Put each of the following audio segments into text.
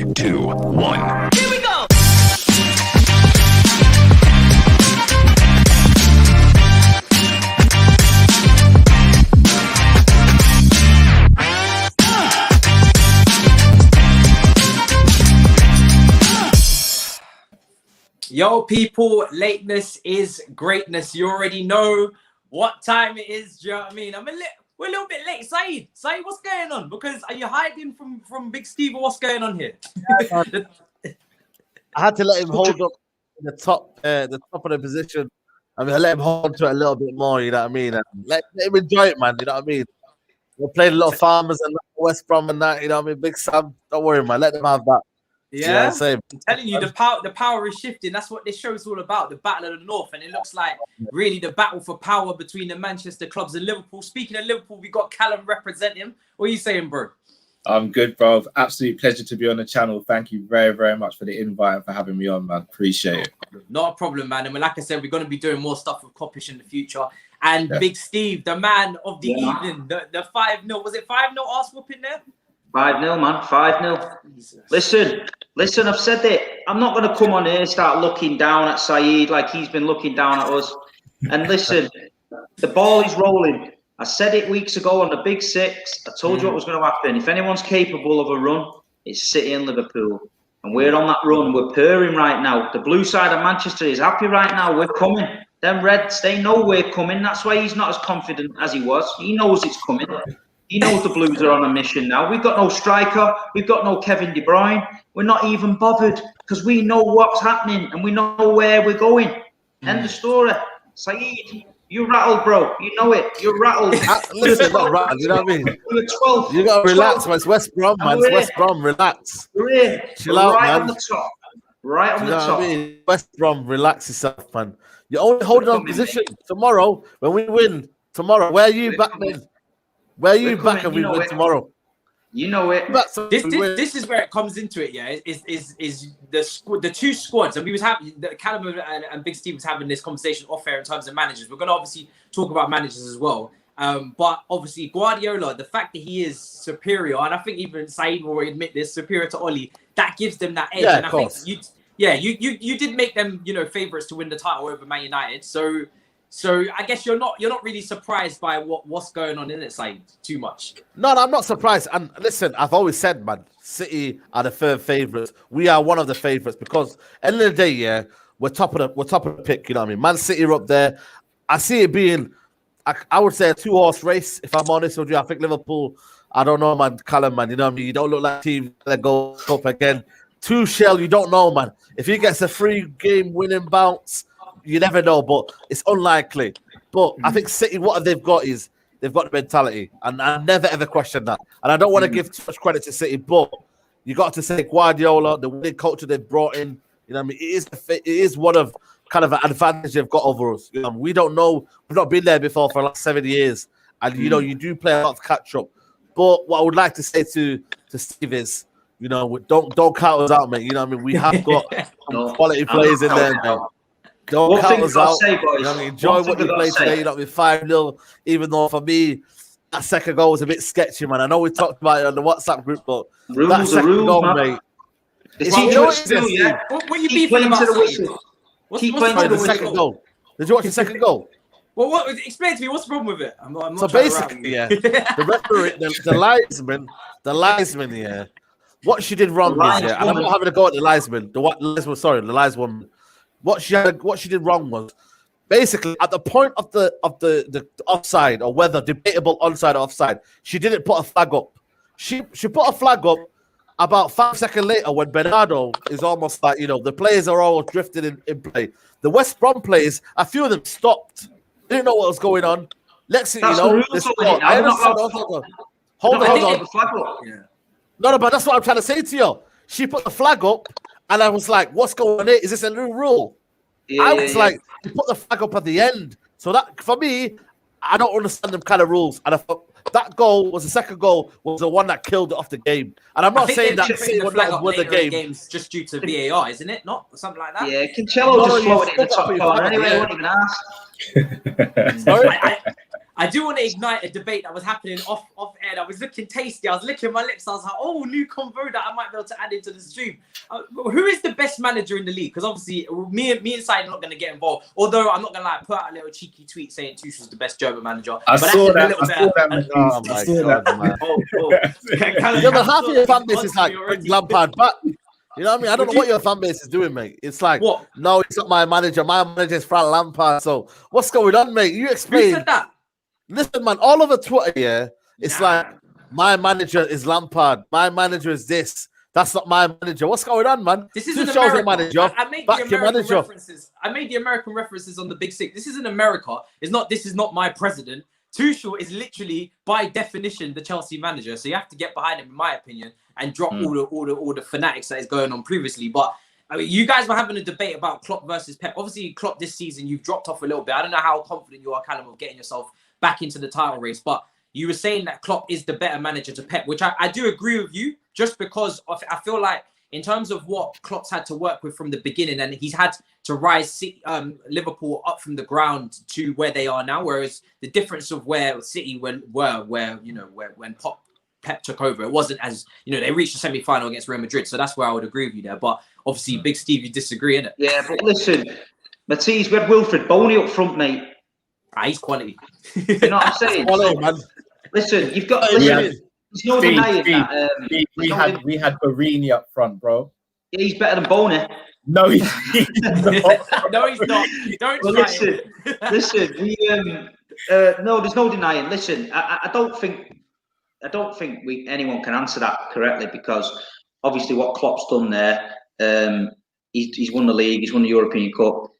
2, 1. Here we go. Yo, people, lateness is greatness. You already know what time it is. Do you know what I mean? We're a little bit late. Saeed, what's going on? Because are you hiding from Big Steve or what's going on here? I had to let him hold up the top of the position. I mean, I let him hold to it a little bit more, you know what I mean? And let him enjoy it, man, you know what I mean? We played a lot of Farmers and West Brom and that, you know what I mean? Big Sam, don't worry, man. Let them have that. Yeah, I'm telling you, the power is shifting. That's what this show is all about, the battle of the North. And it looks like really the battle for power between the Manchester clubs and Liverpool. Speaking of Liverpool, we got Callum representing. What are you saying, bro? I'm good, bro. Absolute pleasure to be on the channel. Thank you very, very much for the invite and for having me on, man. Appreciate it. Not a problem, man. And like I said, we're going to be doing more stuff with Kopish in the future. And Big Steve, the man of the evening, the 5-0. Was it 5-0 arse whooping there? 5-0, man. 5-0. Listen, I've said it. I'm not going to come on here and start looking down at Saeed like he's been looking down at us. And listen, the ball is rolling. I said it weeks ago on the Big Six. I told you what was going to happen. If anyone's capable of a run, it's City and Liverpool. And we're on that run. We're purring right now. The blue side of Manchester is happy right now. We're coming. Them Reds, they know we're coming. That's why he's not as confident as he was. He knows it's coming. He knows the Blues are on a mission now. We've got no striker. We've got no Kevin De Bruyne. We're not even bothered because we know what's happening and we know where we're going. End of story. Saeed, you rattled, bro. You know it. You're rattled. Listen, not rattled. You know what I mean? We're 12. You got to relax, man. It's West Brom, man. It's West Brom. Relax. We're here. Chill out, right man. On the top. Right on the top. What I mean? West Brom, relax yourself, man. You're only holding on position. Tomorrow, when we win, tomorrow, where are you back, man? Where are you back and we win tomorrow? You know it. This is where it comes into it, yeah. Is the two squads, and we was having Callum and Big Steve was having this conversation off air in terms of managers. We're gonna obviously talk about managers as well. But obviously Guardiola, the fact that he is superior, and I think even Saeed will admit this, superior to Oli, that gives them that edge. Yeah, and of I course. think you did make them, favourites to win the title over Man United. So I guess you're not really surprised by what's going on in it, Saeed, too much. No, I'm not surprised. And listen, I've always said, man, City are the third favourites. We are one of the favourites because end of the day, yeah, we're top of the pick. You know what I mean? Man City are up there. I see it being, I would say, a 2-horse race. If I'm honest with you, I think Liverpool. I don't know, man. Callum, man. You know what I mean? You don't look like a team that go up again. Tuchel, you don't know, man. If he gets a 3-game winning bounce. You never know, but it's unlikely. But I think City, what they've got is they've got the mentality, and I never ever question that. And I don't want to give too much credit to City, but you got to say Guardiola, the winning culture they've brought in. You know, what I mean, it is one of kind of an advantage they've got over us. You know, we don't know, we've not been there before for the last 7 years, and you do play a lot of catch up. But what I would like to say to Steve is, don't count us out, mate. You know, what I mean, we have got some quality players in there, mate. Don't count us out. Enjoy what you played today. You know, with 5-0, even though for me, that second goal was a bit sketchy, man. I know we talked about it on the WhatsApp group, but that second goal, mate. What are you beefing about? Keep playing to the second goal. Did you watch the second goal? Well, explain to me what's the problem with it. I'm not so basically, yeah, the referee, the linesman, yeah. What she did wrong is, yeah, and I'm not having a go at the linesman. The lineswoman. What she did wrong was basically at the point of the offside, or whether debatable onside or offside, she didn't put a flag up. She put a flag up about 5 seconds later when Bernardo is almost like, the players are all drifting in play. The West Brom players, a few of them stopped. They didn't know what was going on. Next thing you know, I understand. Hold on. No, but that's what I'm trying to say to you. She put the flag up. And I was like, what's going on here? Is this a new rule? I was like, you put the flag up at the end. So that, for me, I don't understand them kind of rules. And I thought that goal was the second goal, was the one that killed it off the game. And I'm not saying that City would not win the game. Games just due to VAR, isn't it? Not something like that? Yeah, Cancelo just floated it in the top corner anyway. I wouldn't even ask. Sorry? I do want to ignite a debate that was happening off air. I was looking tasty. I was licking my lips. I was like, oh, new convo that I might be able to add into the stream. Who is the best manager in the league? Because obviously, me and Saeed are not going to get involved. Although I'm not going to lie, put out a little cheeky tweet saying Tuchel's the best German manager. I saw that. Oh my God, man. Callum, half of your fan base is like, bring Lampard back. You know what I mean? I don't know what your fan base is doing, mate. It's like, what? No, it's not my manager. My manager is Frank Lampard. So what's going on, mate? You explain. Who said that? Listen, man, all over Twitter, yeah, it's like, my manager is Lampard. My manager is this. That's not my manager. What's going on, man? This isn't America. Manager. I made the American references. I made the American references on the Big Six. This isn't America. This is not my president. Tuchel is literally, by definition, the Chelsea manager. So you have to get behind him, in my opinion, and drop all the fanatics that is going on previously. But I mean, you guys were having a debate about Klopp versus Pep. Obviously, Klopp this season, you've dropped off a little bit. I don't know how confident you are, Callum, of getting yourself back into the title race, but you were saying that Klopp is the better manager to Pep, which I do agree with you, just because I feel like in terms of what Klopp's had to work with from the beginning, and he's had to rise Liverpool up from the ground to where they are now, whereas the difference of where City when Pep took over, it wasn't as, they reached the semi-final against Real Madrid, so that's where I would agree with you there. But obviously, Big Steve, you disagree, innit? Yeah, but listen, Matisse, we had Wilfred Boney up front, mate. He's quality. You know what I'm saying? Man. Listen, you've got. There's no denying that. We had Barini up front, bro. Yeah, he's better than Boney. No, he's not. No, he's not. Don't try listen. No, there's no denying. Listen, I don't think anyone can answer that correctly, because obviously what Klopp's done there, he's won the league, he's won the European Cup.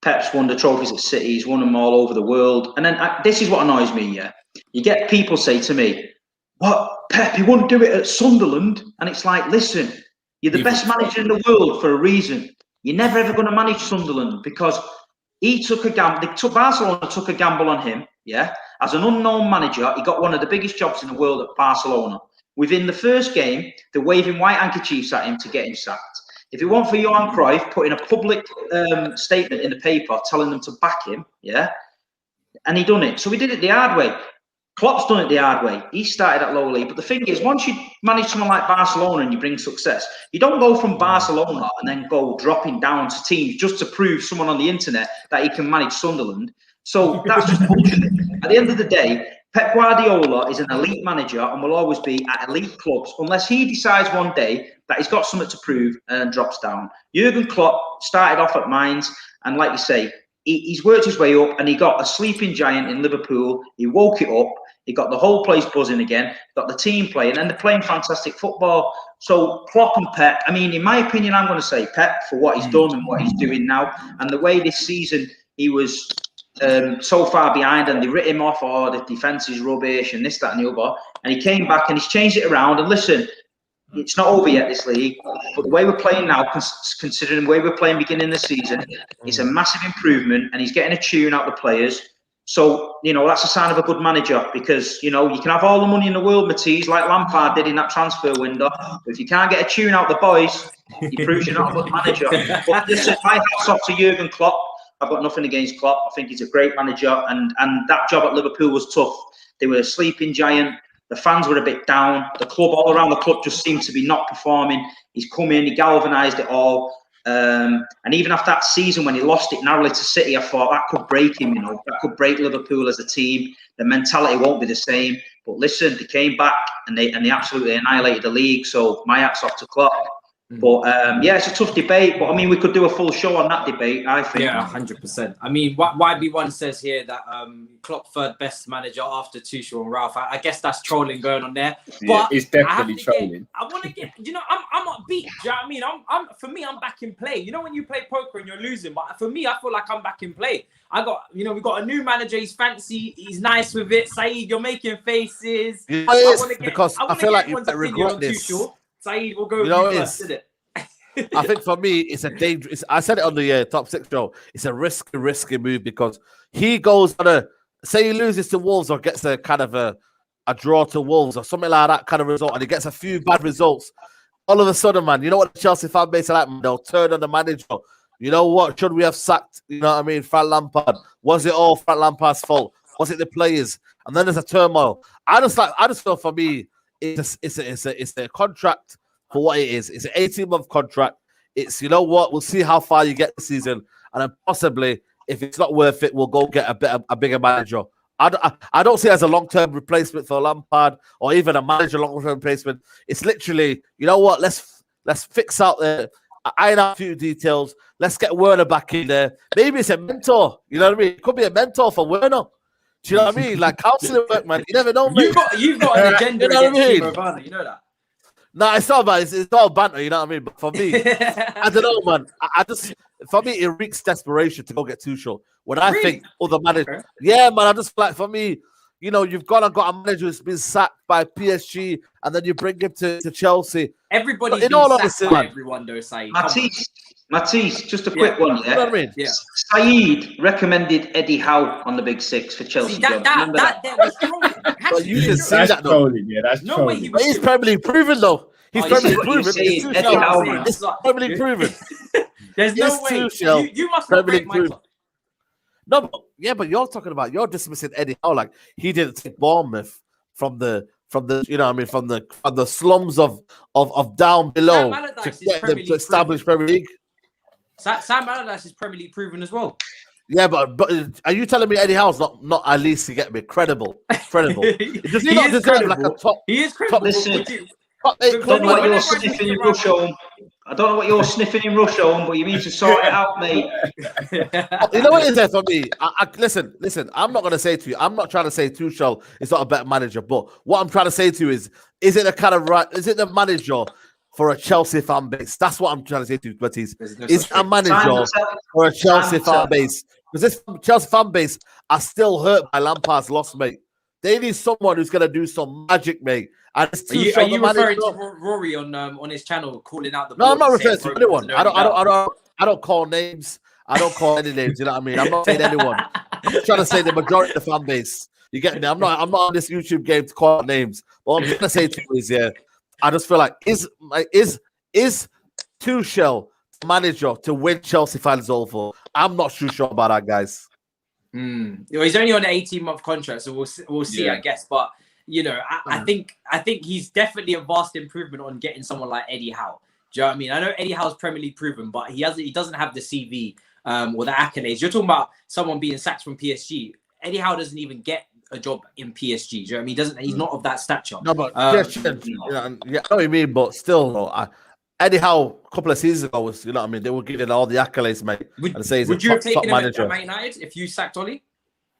Pep's won the trophies at City, he's won them all over the world. And then this is what annoys me, yeah. You get people say to me, what, Pep, he wouldn't do it at Sunderland? And it's like, listen, you're the best manager in the world for a reason. You're never ever going to manage Sunderland, because he took a gamble. Barcelona took a gamble on him, yeah. As an unknown manager, he got one of the biggest jobs in the world at Barcelona. Within the first game, they're waving white handkerchiefs at him to get him sacked. If it weren't for Johan Cruyff putting a public statement in the paper telling them to back him, yeah, and he done it. So we did it the hard way. Klopp's done it the hard way. He started at lower league. But the thing is, once you manage someone like Barcelona and you bring success, you don't go from Barcelona and then go dropping down to teams just to prove someone on the internet that he can manage Sunderland. So that's just bullshit. At the end of the day, Pep Guardiola is an elite manager and will always be at elite clubs unless he decides one day that he's got something to prove and drops down. Jurgen Klopp started off at Mainz, and like you say, he's worked his way up, and he got a sleeping giant in Liverpool. He woke it up. He got the whole place buzzing again, got the team playing, and they're playing fantastic football. So Klopp and Pep, I mean, in my opinion, I'm going to say Pep for what he's done and what he's doing now. And the way this season he was so far behind, and they writ him off, the defence is rubbish and this, that and the other. And he came back and he's changed it around. And listen, it's not over yet, this league, but the way we're playing now, considering the way we're playing beginning of the season, it's a massive improvement, and he's getting a tune out of the players. So, that's a sign of a good manager, because, you can have all the money in the world, Matisse, like Lampard did in that transfer window. But if you can't get a tune out of the boys, he proves you're not a good manager. But listen, my hat's off to Jurgen Klopp. I've got nothing against Klopp. I think he's a great manager, and that job at Liverpool was tough. They were a sleeping giant. The fans were a bit down. The club, all around the club, just seemed to be not performing. He's come in, he galvanised it all. And even after that season, when he lost it narrowly to City, I thought that could break him, that could break Liverpool as a team. The mentality won't be the same. But listen, they came back and they absolutely annihilated the league. So my hat's off to Klopp. But it's a tough debate. But I mean, we could do a full show on that debate, I think. Yeah, 100%. I mean, YB1 says here that Klopp third best manager after Tuchel and Ralph. I guess that's trolling going on there. Yeah, it's definitely trolling. I want to get, I'm upbeat. Do you know what I mean? For me, I'm back in play. When you play poker and you're losing, but for me, I feel like I'm back in play. We've got a new manager. He's fancy. He's nice with it. Saeed, you're making faces. I feel like you might regret this. Tuchel. Saeed will go first, isn't it? I think for me, it's a dangerous. I said it on the top 6 show. It's a risky move, because he goes on say he loses to Wolves or gets a kind of a draw to Wolves or something like that kind of result, and he gets a few bad results. All of a sudden, man, you know what the Chelsea fan base are like? They'll turn on the manager. You know what? Should we have sacked? You know what I mean? Frank Lampard. Was it all Frank Lampard's fault? Was it the players? And then there's a turmoil. I just feel for me, it's a contract for what it is. It's an 18-month contract. It's, you know what, we'll see how far you get this season, and then possibly, if it's not worth it, we'll go get a bigger manager. I don't see it as a long-term replacement for Lampard or even a manager long-term replacement. It's literally, you know what, let's fix out the iron out a few details. Let's get Werner back in there. Maybe it's a mentor. You know what I mean? It could be a mentor for Werner. Do you know what I mean? Like counselling work, man. You never know, mate. You've got an agenda against Timo, you know that. No, it's not about it's all banter, you know what I mean? But for me, I don't know, man. I just, for me, it reeks desperation to go get Tuchel. When I think other managers, yeah, man, I just like, for me, you know, you've got a manager who's been sacked by PSG, and then you bring him to Chelsea. Everybody's been sacked by everyone, though, Saeed. Matisse, just a quick one. You know what I mean? Yeah. Saeed recommended Eddie Howe on the Big Six for Chelsea. See, that was trolling. But you can see that, though. Yeah, that's no trolling. way He's Premier League proven, though. He's Premier League proven. It's Premier League proven. There's no way. You must not break my clock. No, but you're talking about, you're dismissing Eddie Howe like he didn't take Bournemouth from the you know what I mean, from the slums of down below to get them to establish Premier League. Sam Allardyce is Premier League proven as well. Yeah, but are you telling me Eddie Howe's not at least to get me credible? Does he not deserve like a top? He is credible. Listen, I don't know what you're sniffing in Rush Home. I don't know what you're sniffing in Rush Home, but you need to sort it out, mate. You know what is there for me? Listen. I'm not going to say to you. I'm not trying to say Tuchel is not a better manager, but what I'm trying to say to you is it a kind of right? Is it the manager for a Chelsea fan base? That's what I'm trying to say to you, Matisse. Is a manager for a Chelsea fan base? Because this Chelsea fan base are still hurt by Lampard's loss, mate. They need someone who's going to do some magic, mate. And are you referring to Rory on his channel calling out the? No, I'm not referring to anyone. I don't call names. I don't call any names. You know what I mean? I'm not saying anyone. I'm trying to say the majority of the fan base. You get me? I'm not on this YouTube game to call names. What I'm trying to say to you is, yeah, I just feel like is Tuchel manager to win Chelsea fans over? I'm not too sure about that, guys. He's only on an 18-month contract, so we'll see, I guess. But you know, I think he's definitely a vast improvement on getting someone like Eddie Howe. Do you know what I mean? I know Eddie Howe's Premier League proven, but he doesn't have the CV or the accolades. You're talking about someone being sacked from PSG. Eddie Howe doesn't even get a job in PSG. Do you know what I mean? He's not of that stature. No, but I know what you mean, but still, no, Eddie Howe a couple of seasons ago was, you know what I mean? They were giving all the accolades, mate. Would you have taken him at Man United if you sacked Ollie?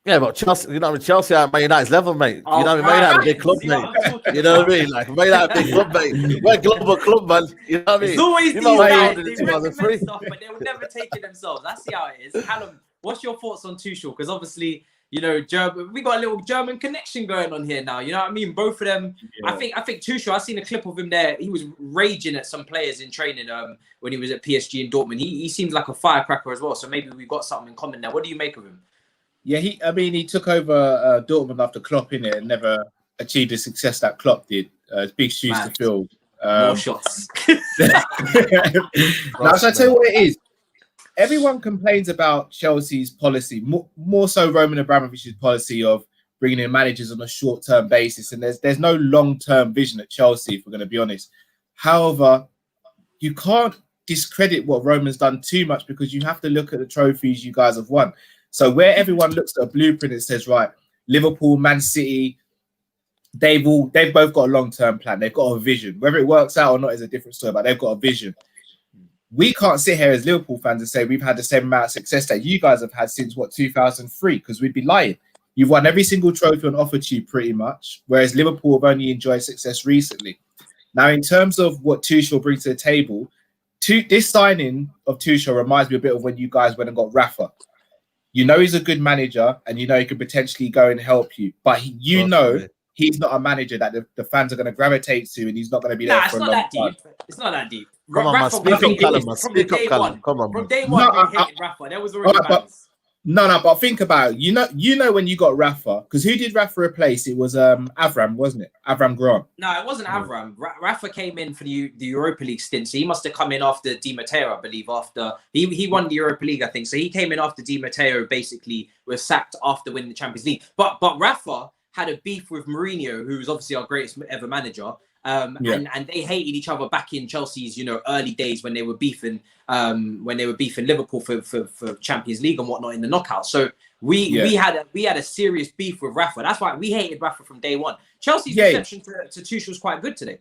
Yeah, but Chelsea, you know what I mean? Chelsea are Man United's level, mate. You know what I mean? Man United a big club, mate. You know what I mean? Like, Man United a big club, mate. We're a global club, man. You know what I mean? It's always these guys. They recommend stuff, but they would never take it themselves. That's how it is. Callum, what's your thoughts on Tuchel? Because obviously, you know, we got a little German connection going on here now. You know what I mean? Both of them. Yeah. I think Tuchel. I've seen a clip of him there. He was raging at some players in training when he was at PSG and Dortmund. He seems like a firecracker as well. So maybe we've got something in common there. What do you make of him? Yeah, he took over Dortmund after Klopp in it and never achieved the success that Klopp did. Big shoes to fill. More shots. Now, so I tell you what it is. Everyone complains about Chelsea's policy, more so Roman Abramovich's policy of bringing in managers on a short-term basis, and there's no long-term vision at Chelsea, if we're going to be honest. However, you can't discredit what Roman's done too much because you have to look at the trophies you guys have won. So where everyone looks at a blueprint and says, right, Liverpool, Man City, they've both got a long-term plan. They've got a vision. Whether it works out or not is a different story, but they've got a vision. We can't sit here as Liverpool fans and say we've had the same amount of success that you guys have had since, 2003, because we'd be lying. You've won every single trophy on offer to you pretty much, whereas Liverpool have only enjoyed success recently. Now, in terms of what Tuchel brings to the table, this signing of Tuchel reminds me a bit of when you guys went and got Rafa. You know he's a good manager and you know he could potentially go and help you. But he's not a manager that the fans are going to gravitate to and he's not going to be there for a long time. It's not that deep. Come on, man. Speak up, Callum. Speak up, Callum. Come on, from day one, we hated Rafa. There was already balance. No, but think about it. You know when you got Rafa, because who did Rafa replace? It was Avram, wasn't it? Avram Grant. No, it wasn't Avram. Rafa came in for the Europa League stint, so he must have come in after Di Matteo, I believe. After he won the Europa League, I think. So he came in after Di Matteo basically was sacked after winning the Champions League. But Rafa had a beef with Mourinho, who was obviously our greatest ever manager. And they hated each other back in Chelsea's, early days when they were beefing Liverpool for Champions League and whatnot in the knockout. So we had a serious beef with Rafa. That's why we hated Rafa from day one. Chelsea's reception to Tuchel was quite good today.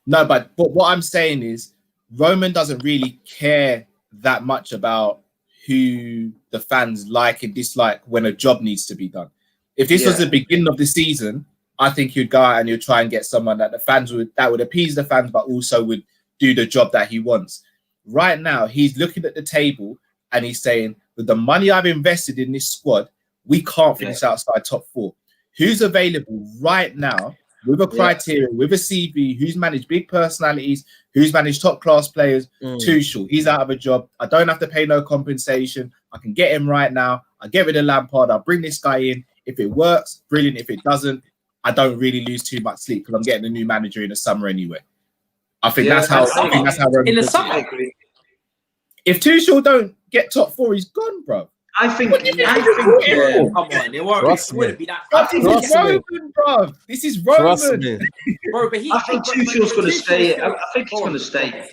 No, but what I'm saying is Roman doesn't really care that much about who the fans like and dislike when a job needs to be done. If this was the beginning of the season, I think you'd go out and you'd try and get someone that would appease the fans, but also would do the job that he wants. Right now, he's looking at the table and he's saying, with the money I've invested in this squad, we can't finish outside top 4. Who's available right now with a criteria, with a CV, who's managed big personalities, who's managed top class players? Tuchel. He's out of a job. I don't have to pay no compensation. I can get him right now. I get rid of Lampard. I'll bring this guy in. If it works, brilliant. If it doesn't, I don't really lose too much sleep because I'm getting a new manager in the summer anyway. I think that's how Roman in the summer. If Tuchel don't get top 4, he's gone, bro. Come on, it wouldn't be that. This is Roman, bro. This is Roman. Bro, but I think Tuchel's going to stay. I think he's going to stay.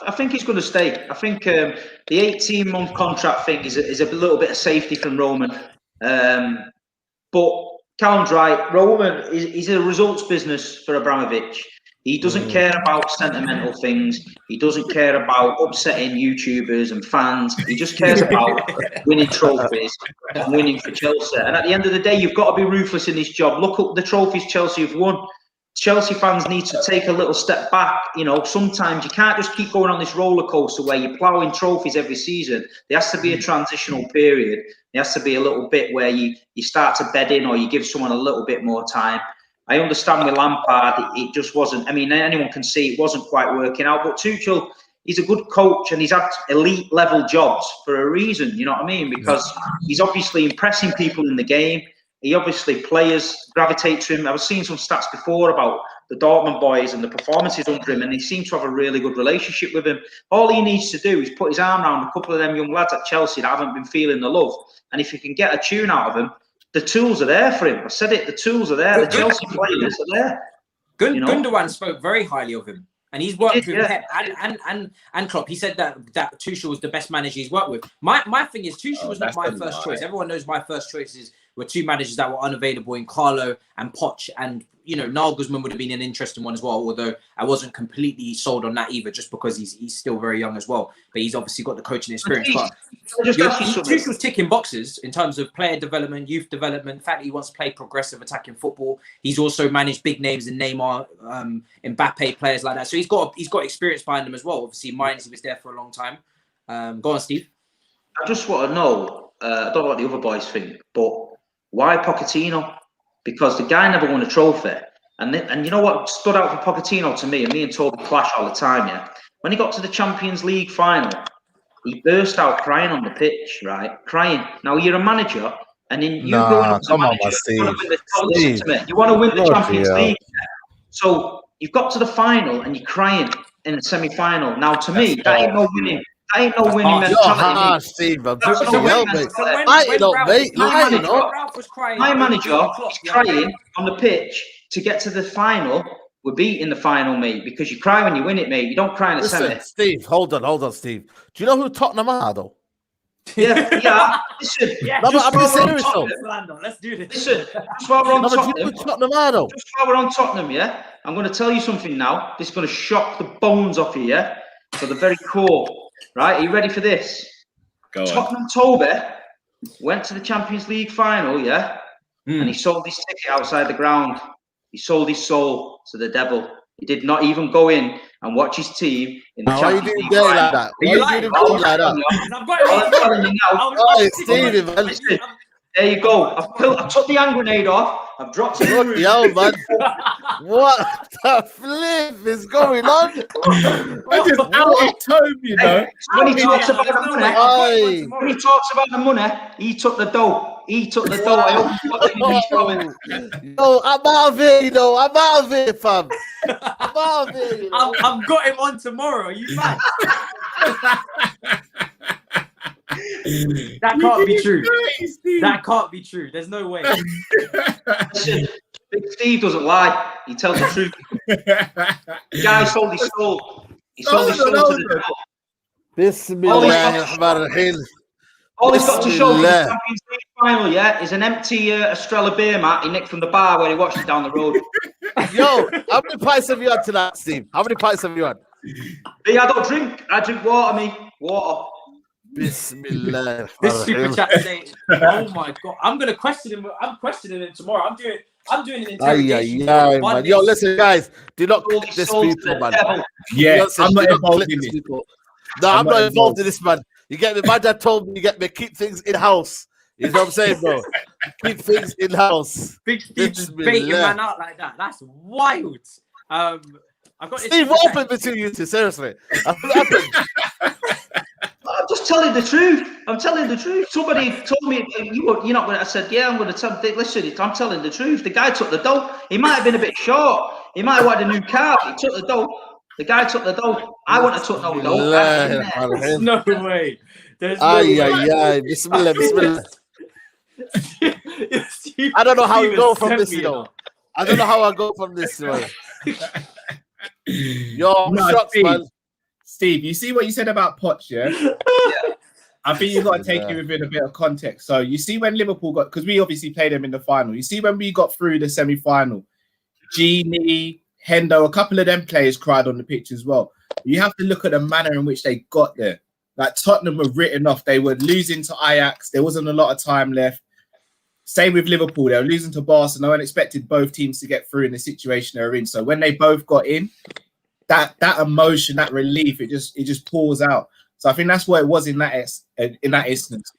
I think he's going to stay. I think the 18-month contract thing is a little bit of safety from Roman. But Callum's right. Roman is a results business for Abramovich. He doesn't care about sentimental things. He doesn't care about upsetting YouTubers and fans. He just cares about winning trophies and winning for Chelsea. And at the end of the day, you've got to be ruthless in this job. Look at the trophies Chelsea have won. Chelsea fans need to take a little step back. Sometimes you can't just keep going on this roller coaster where you're ploughing trophies every season. There has to be a transitional period. There has to be a little bit where you start to bed in or you give someone a little bit more time. I understand with Lampard, it just wasn't. I mean, anyone can see it wasn't quite working out. But Tuchel, he's a good coach and he's had elite level jobs for a reason. You know what I mean? Because he's obviously impressing people in the game. Players gravitate to him. I was seeing some stats before about the Dortmund boys and the performances under him, and they seem to have a really good relationship with him. All he needs to do is put his arm around a couple of them young lads at Chelsea that haven't been feeling the love. And if he can get a tune out of them, the tools are there for him. I said it, the tools are there. The Chelsea players are there. Gundogan spoke very highly of him. And he's worked with Pep and Klopp. He said that Tuchel was the best manager he's worked with. My thing is, Tuchel was not my first choice. Everyone knows my first choices were 2 managers that were unavailable in Carlo and Poch. And, Nagelsmann would have been an interesting one as well, although I wasn't completely sold on that either, just because he's still very young as well. But he's obviously got the coaching experience. But Tuchel's ticking boxes in terms of player development, youth development, the fact that he wants to play progressive attacking football. He's also managed big names in Neymar, Mbappe, players like that. So he's got experience behind him as well. Obviously, Mainz, he was there for a long time. Go on, Steve. I just want to know, I don't know what the other boys think, but why Pochettino? Because the guy never won a trophy. And you know what stood out for Pochettino to me, and me and Toby clash all the time, yeah? When he got to the Champions League final, he burst out crying on the pitch, right? Crying. Now, you're a manager, and then you go into the manager, you want to win the Champions League. So you've got to the final, and you're crying in the semi-final. Now, to me, that ain't no winning. Ain't no winning mentality. Steve, my manager is crying on the pitch to get to the final. We're beating the final, mate, because you cry when you win it, mate. You don't cry in the semi. Steve, hold on, Steve. Do you know who Tottenham are, though? Yeah. Listen, I'm serious, though. Let's do this. Listen, just while we're on Tottenham, yeah, I'm going to tell you something now. This is going to shock the bones off you, yeah, for the very core. Right, are you ready for this? Tottenham Toby went to the Champions League final, yeah? And he sold his ticket outside the ground. He sold his soul to the devil. He did not even go in and watch his team in the Champions League final. Like that? Why you doing like that? I'm telling you now. There you go. I've took the hand grenade off. I've dropped it. Yo, man. What the flip is going on? I just out of tone, you know. When he talks about the money, he took the dough. He took the dough. I hope you got it. Yo, I'm out of here, you know. I'm out of here, fam. I'm out of here. You know? I've got him on tomorrow. Are you mad? That can't be true. That can't be true. There's no way. Listen, Big Steve doesn't lie. He tells the truth. The guy sold his soul. He sold his soul to the devil. Bismillahirrahmanirrahim. All he's got to show for the Champions League final, yeah, is an empty Estrella beer mat he nicked from the bar where he watched it down the road. Yo, how many pints have you had tonight, Steve? How many pints have you had? Me, I don't drink. I drink water, me. Water. Bismillah. This super chat today. Oh my god. I'm gonna question him. I'm questioning him tomorrow. I'm doing an interrogation. Man. Yo, listen, guys. Do not clip this people, man. Yeah, I'm not involved in this. No, I'm not involved in this, man. You get me? My dad told me, keep things in house. You know what I'm saying, bro? Keep things in house. Big Steve just baiting man out like that. That's wild. I got Steve, what happened between you two? Seriously, what happened? I'm just telling the truth. I'm telling the truth. Somebody told me you're not going to. I said, yeah, I'm going to tell. Listen, I'm telling the truth. The guy took the dough. He might have been a bit short. He might have wanted a new car. He took the dough. The guy took the dough. I wouldn't have took no dough. There's no way. There's no way. Bismillah. I don't know how we go from this, you know. I don't know how I go from this, man. Yo, shots, man. Steve, you see what you said about Poch, yeah? I think you've got to take it within a bit of context. So you see when Liverpool got, because we obviously played them in the final. You see when we got through the semi-final, Gini, Hendo, a couple of them players cried on the pitch as well. You have to look at the manner in which they got there. Like Tottenham were written off. They were losing to Ajax. There wasn't a lot of time left. Same with Liverpool. They were losing to Barcelona. No one expected both teams to get through in the situation they're in. So when they both got in, that emotion, that relief, it just pours out. So I think that's what it was in that instance.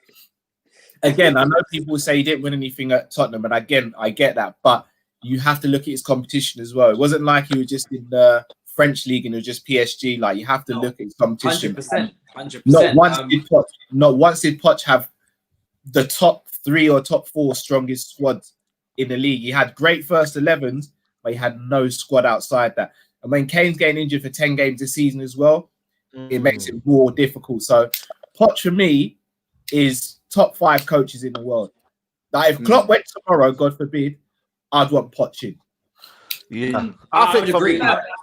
Again, I know people say he didn't win anything at Tottenham, and again, I get that, but you have to look at his competition as well. It wasn't like he was just in the French league and it was just PSG. Like you have to look at his competition. 100%. Not once did Poch have the top 3 or top 4 strongest squads in the league. He had great first 11s, but he had no squad outside that. And when Kane's getting injured for 10 games a season as well, it makes it more difficult. So Poch for me is top 5 coaches in the world. Like if Klopp went tomorrow, God forbid, I'd want Poch in. Yeah, I would agree.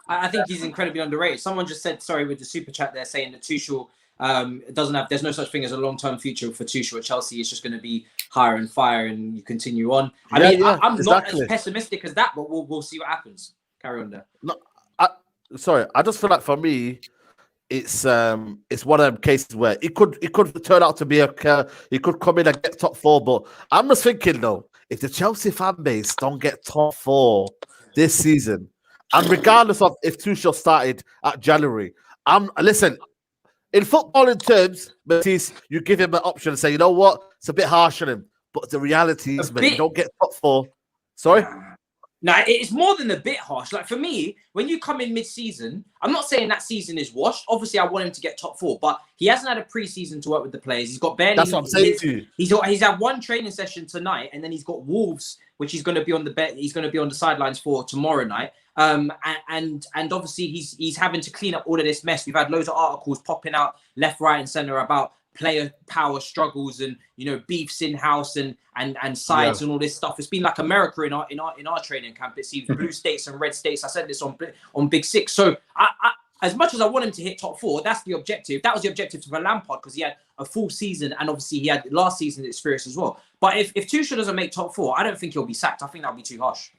I think he's incredibly underrated. Someone just said, sorry, with the super chat there, saying that Tuchel there's no such thing as a long-term future for Tuchel at Chelsea. It's just going to be hire and fire, and you continue on. I'm exactly. Not as pessimistic as that, but we'll see what happens. Carry on there. No, I just feel like for me, it's one of them cases where it could turn out to be he could come in and get top 4, but I'm just thinking though, if the Chelsea fan base don't get top 4 this season, and regardless of if Tuchel started at January, listen. In footballing terms, Matisse, you give him an option and say, you know what, it's a bit harsh on him, but the reality is, man, you don't get top 4. Sorry. No, it's more than a bit harsh. Like for me, when you come in mid-season, I'm not saying that season is washed. Obviously, I want him to get top 4, but he hasn't had a pre-season to work with the players. He's got barely. That's what I'm saying to you. He's had one training session tonight, and then he's got Wolves, which he's going to be on the sidelines for tomorrow night. And obviously he's having to clean up all of this mess. We've had loads of articles popping out left, right, and center about player power struggles and beefs in house and sides and all this stuff. It's been like America in our training camp. It seems blue states and red states. I said this on Big Six. So I as much as I want him to hit top 4, that's the objective. That was the objective for Lampard because he had a full season and obviously he had last season's experience as well. But if Tuchel doesn't make top 4, I don't think he'll be sacked. I think that'll be too harsh.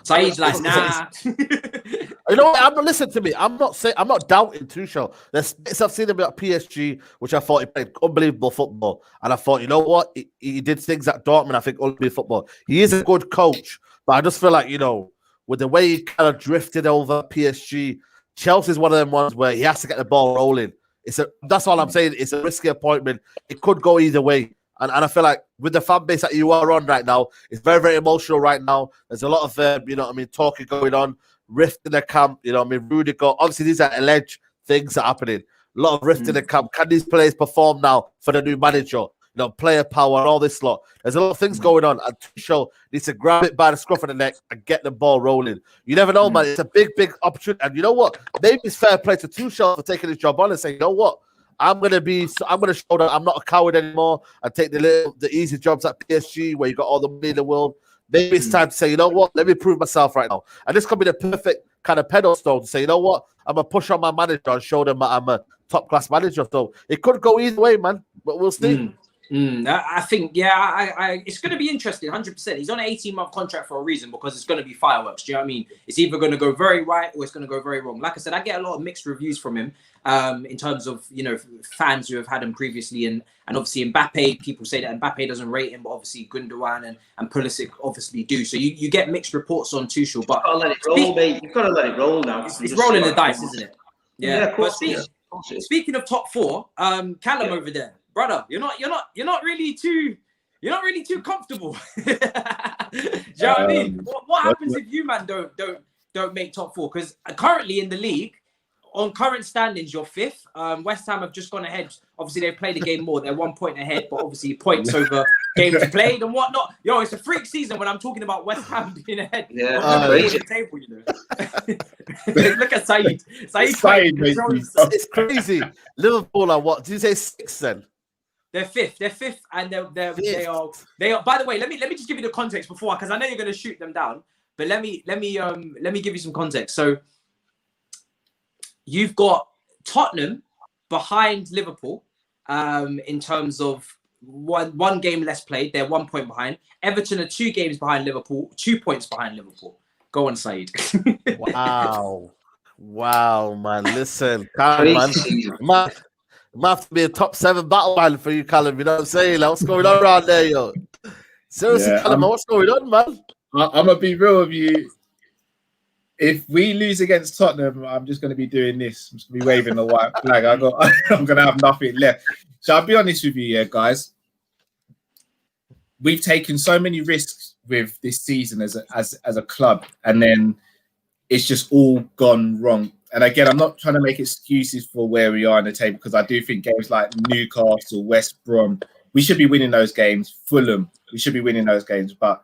Saeed's like, nah. You know what? Listen to me. I'm not doubting Tuchel. There's bits I've seen about PSG, which I thought he played unbelievable football, and I thought, you know what, he did things at Dortmund. I think unbelievable football. He is a good coach, but I just feel like with the way he kind of drifted over PSG, Chelsea's one of them ones where he has to get the ball rolling. That's all I'm saying. It's a risky appointment. It could go either way. And I feel like with the fan base that you are on right now, it's very, very emotional right now. There's a lot of, talking going on, rift in the camp, Rudiger. Obviously, these are alleged things that are happening. A lot of rift in the camp. Can these players perform now for the new manager? Player power and all this lot. There's a lot of things going on. And Tuchel needs to grab it by the scruff of the neck and get the ball rolling. You never know, man. It's a big, big opportunity. And you know what? Maybe it's fair play to Tuchel for taking his job on and saying, you know what? I'm gonna show that I'm not a coward anymore and take the easy jobs at PSG where you got all the money in the world. Maybe it's time to say, you know what? Let me prove myself right now. And this could be the perfect kind of pedestal to say, you know what? I'm gonna push on my manager and show them that I'm a top class manager. So it could go either way, man. But we'll see. I think, it's going to be interesting, 100%. He's on an 18-month contract for a reason because it's going to be fireworks. Do you know what I mean? It's either going to go very right or it's going to go very wrong. Like I said, I get a lot of mixed reviews from him in terms of, fans who have had him previously. And obviously Mbappe, people say that Mbappe doesn't rate him, but obviously Gundogan and Pulisic obviously do. So you get mixed reports on Tuchel. But you've got to let it roll, mate. You've got to let it roll now. It's rolling the dice, isn't it? Yeah, of course. Speaking of top four, Callum over there. Brother, you're not really too comfortable. Do you know what I mean? What happens if you, man, don't make top four? Because currently in the league, on current standings, you're fifth. West Ham have just gone ahead. Obviously, they've played a game more. They're 1 point ahead, but obviously points over games played and whatnot. Yo, it's a freak season when I'm talking about West Ham being ahead. Yeah, the table, Look at Saeed. Saeed it's crazy. Liverpool are what? Did you say sixth then? They're fifth, and they are. By the way, let me just give you the context before, because I know you're going to shoot them down. But let me give you some context. So you've got Tottenham behind Liverpool in terms of one game less played. They're 1 point behind. Everton are 2 games behind Liverpool, 2 points behind Liverpool. Go on, Saeed. Wow, man. Listen, man. It might have to be a top 7 battle line for you, Callum. You know what I'm saying? Like, what's going on around there, yo? Seriously, Callum, what's going on, man? I'm going to be real with you. If we lose against Tottenham, I'm just going to be doing this. I'm just going to be waving the white flag. I'm going to have nothing left. So I'll be honest with you, guys. We've taken so many risks with this season as a club, and then it's just all gone wrong. And again, I'm not trying to make excuses for where we are in the table, because I do think games like Newcastle, West Brom, we should be winning those games. Fulham, we should be winning those games. But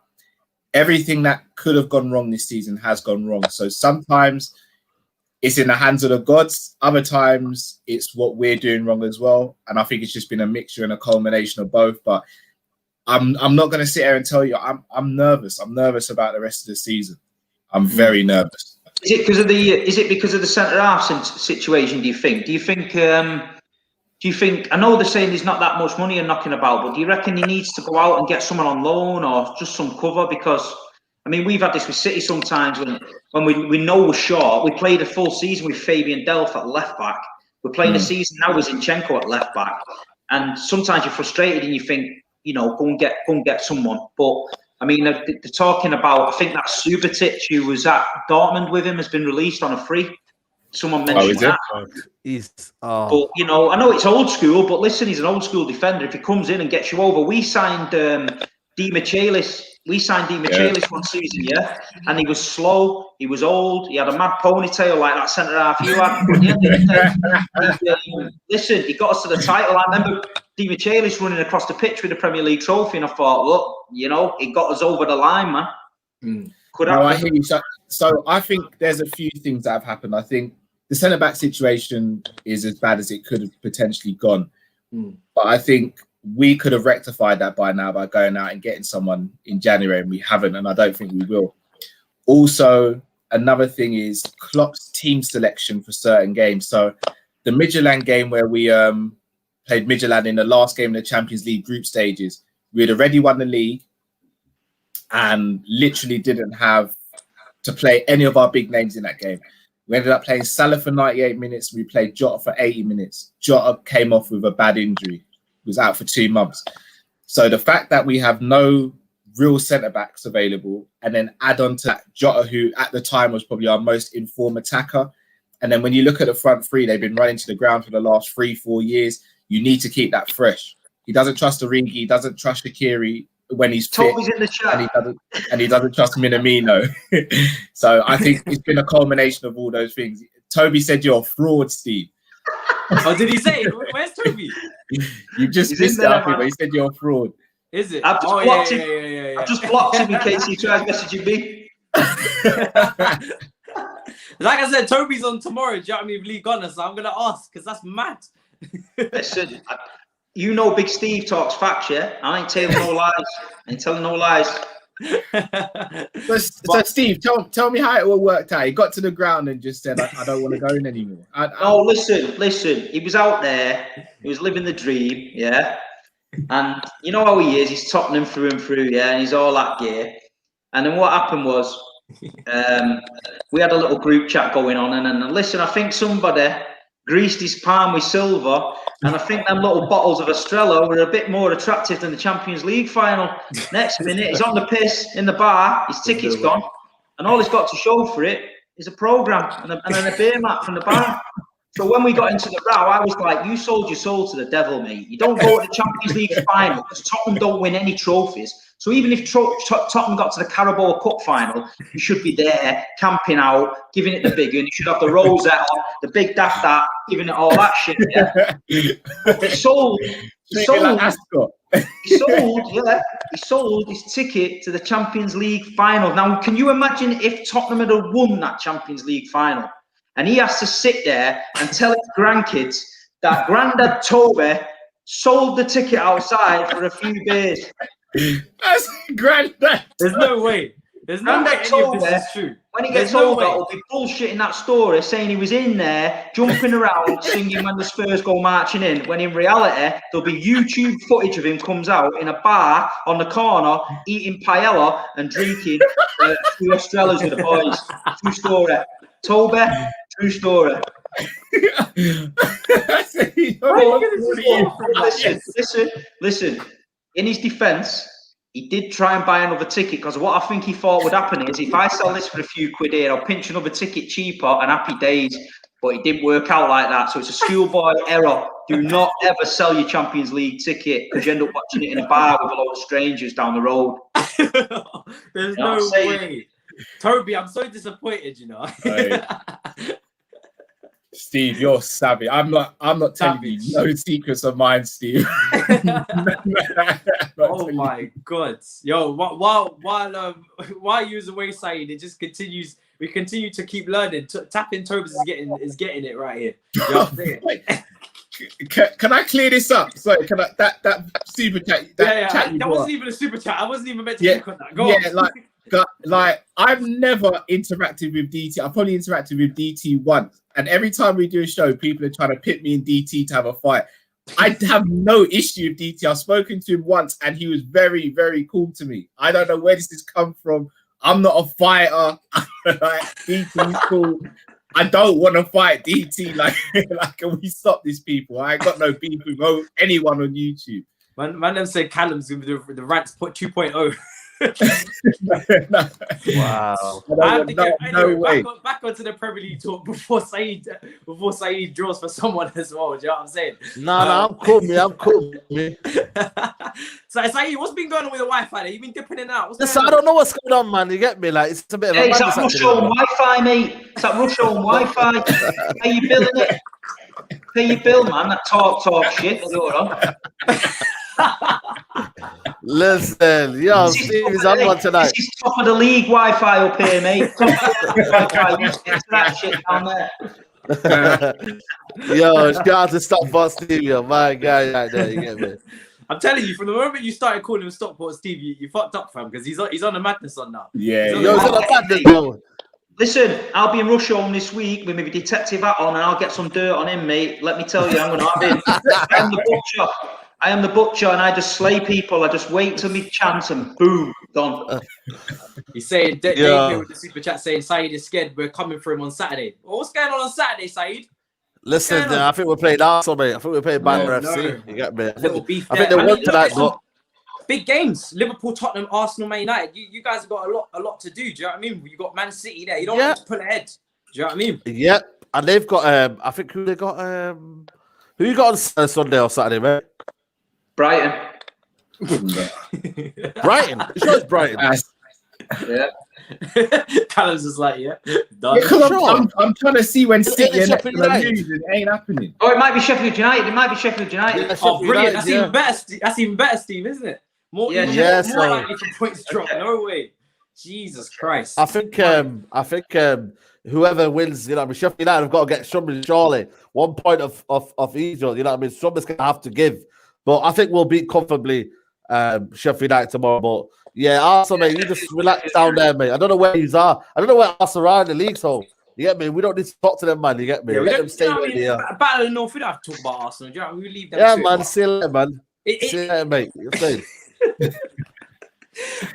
everything that could have gone wrong this season has gone wrong. So sometimes it's in the hands of the gods. Other times it's what we're doing wrong as well. And I think it's just been a mixture and a culmination of both. But I'm not going to sit here and tell you I'm nervous. I'm nervous about the rest of the season. I'm very nervous. Is it because of the centre half situation? Do you think? I know they're saying there's not that much money and knocking about, but do you reckon he needs to go out and get someone on loan or just some cover? Because I mean, we've had this with City sometimes when we know we're short. We played a full season with Fabian Delph at left back. We're playing a season now with Zinchenko at left back, and sometimes you're frustrated and you think, go and get someone, but. I mean, they're talking about, I think that Subotic, who was at Dortmund with him, has been released on a free. Someone mentioned that. But, I know it's old school, but listen, he's an old school defender. If he comes in and gets you over, we signed Di Michelis. We signed Di Michelis one season, and he was slow, he was old, he had a mad ponytail like that centre half you had. Listen, he got us to the title. I remember Di Michelis running across the pitch with the Premier League trophy, and I thought, look, it got us over the line, man. I hear you. So I think there's a few things that have happened. I think the centre-back situation is as bad as it could have potentially gone. But I think we could have rectified that by now by going out and getting someone in January, and we haven't, and I don't think we will. Also, another thing is Klopp's team selection for certain games. So the Midtjylland game where we played Midtjylland in the last game of the Champions League group stages, we had already won the league and literally didn't have to play any of our big names in that game. We ended up playing Salah for 98 minutes. We played Jota for 80 minutes. Jota came off with a bad injury. Was out for 2 months. So the fact that we have no real centre-backs available, and then add on to that Jota, who at the time was probably our most informed attacker, And then when you look at the front three, they've been running to the ground for the last 3-4 years. You need to keep that fresh. He doesn't trust Origi. He doesn't trust Shaqiri when he's fit. Toby's in the chat. And he doesn't trust Minamino. So I think it's been a culmination of all those things. Toby said you're a fraud, Steve. Oh, did he say? Where's Toby? You just missed it, but he said you're a fraud. Is it? I've just blocked him. I've just blocked him in case he tries messaging me. Like I said, Toby's on tomorrow. Do you know what I mean? League Gunner, so I'm gonna ask because that's mad. Listen, you know, Big Steve talks facts, yeah. I ain't telling no lies. I ain't telling no lies. So Steve, tell me how it all worked out. He got to the ground and just said, "I don't want to go in anymore." Oh, listen. He was out there. He was living the dream, yeah. And you know how he is. He's Tottenham through and through, yeah. And he's all that gear. And then what happened was, we had a little group chat going on, and then listen, I think somebody greased his palm with silver, and I think them little bottles of Estrella were a bit more attractive than the Champions League final. Next minute, he's on the piss in the bar, his ticket's gone, and all he's got to show for it is a programme and then a beer mat from the bar. So when we got into the row, I was like, you sold your soul to the devil, mate. You don't go to the Champions League final because Tottenham don't win any trophies. So even if Tottenham got to the Carabao Cup final, you should be there, camping out, giving it the big one. You should have the rosette on, the big daft, giving it all that shit. Yeah? He sold his ticket to the Champions League final. Now, can you imagine if Tottenham had won that Champions League final? And he has to sit there and tell his grandkids that Grandad Toby sold the ticket outside for a few beers. That's Grandad. There's no way. There's no way any of this is true. When he gets older, he'll be bullshitting that story, saying he was in there, jumping around, singing when the Spurs go marching in, when in reality, there'll be YouTube footage of him comes out in a bar on the corner, eating paella and drinking 2 Estrellas with the boys. True story. Toby, true story. Listen. In his defence, he did try and buy another ticket because what I think he thought would happen is if I sell this for a few quid here, I'll pinch another ticket cheaper and happy days. But it didn't work out like that. So it's a schoolboy error. Do not ever sell your Champions League ticket because you end up watching it in a bar with a load of strangers down the road. There's no way. Toby, I'm so disappointed, you know. Steve, you're savvy. I'm not telling you no secrets of mine, Steve. Oh my God. Yo, while you was away, Saeed, it just continues. We continue to keep learning. Tapping Tobias is getting it right here. You know what I'm saying? Can I clear this up? Sorry, can I that super chat? That wasn't even a super chat. I wasn't even meant to click on that. Go on. Like I've never interacted with DT. I've probably interacted with DT once, and every time we do a show, people are trying to pit me and DT to have a fight. I have no issue with DT. I've spoken to him once, and he was very, very cool to me. I don't know where this has come from. I'm not a fighter. Like, DT's cool. I don't want to fight DT. Like, can we stop these people? I ain't got no beef with anyone on YouTube. Man, them said Callum's the rants put 2.0. No. Wow. I have to get way. back onto the Premier League talk before Saeed draws for someone as well. Do you know what I'm saying? No, I'm cool, me. I'm cool, me. So Saeed, what's been going on with the Wi-Fi? You've been dipping in and out. Listen, I don't know what's going on, man. You get me? Like, it's a bit of a it's that Russia on Wi-Fi, mate. It's that Russia on Wi-Fi. Pay your bill, innit? Pay your bill, man. That talk shit. Listen, yo, Steve is on one tonight. This is top of the league Wi-Fi up here, mate. Top of the Wi-Fi. You stick to that shit down there. Yo, shout out to Stockport Steve, yo, my guy right there. You get me? I'm telling you, from the moment you started calling him Stockport Steve, you fucked up, fam, because he's on the madness on now. Yeah, he's on the madness, yo. Listen, I'll be in Russia on this week with my detective hat on, and I'll get some dirt on him, mate. Let me tell you, I'm going to have him. I am the butcher, and I just slay people. I just wait till me chance, and boom, gone. He's saying, Dave here with the super chat saying, Saeed is scared. We're coming for him on Saturday. Well, what's going on Saturday, Saeed? Listen, I think we're playing Arsenal, mate. I think we're playing Banner FC. You get me? I think they won tonight, but big games. Liverpool, Tottenham, Arsenal, Man United. You guys have got a lot to do. Do you know what I mean? You got Man City there. You don't want to pull ahead. Do you know what I mean? Yep. and they've got I think who you got on Sunday or Saturday, mate? Brighton. Brighton. You sure it's Brighton? Yeah. Callum's just like, yeah. I'm trying to see when City are next to lose. It ain't happening. Oh, it might be Sheffield United. Yeah, Oh, brilliant! That's United, even better. That's even better, Steve, isn't it? More likely for points drop. No way. Jesus Christ. I think whoever wins, Sheffield United have got to get somebody surely 1 point of each. Somebody's gonna have to give. But I think we'll beat comfortably Sheffield United tomorrow. But yeah, Arsenal, mate, you just relax down there, mate. I don't know where you are. I don't know where Arsenal are in the league, so you get me? We don't need to talk to them, man. You get me? Yeah, Let them stay where they are. Battle of the North, we don't have to talk about Arsenal. Do you know what I mean? We leave them. Yeah, man. See you later, man. See you later, mate.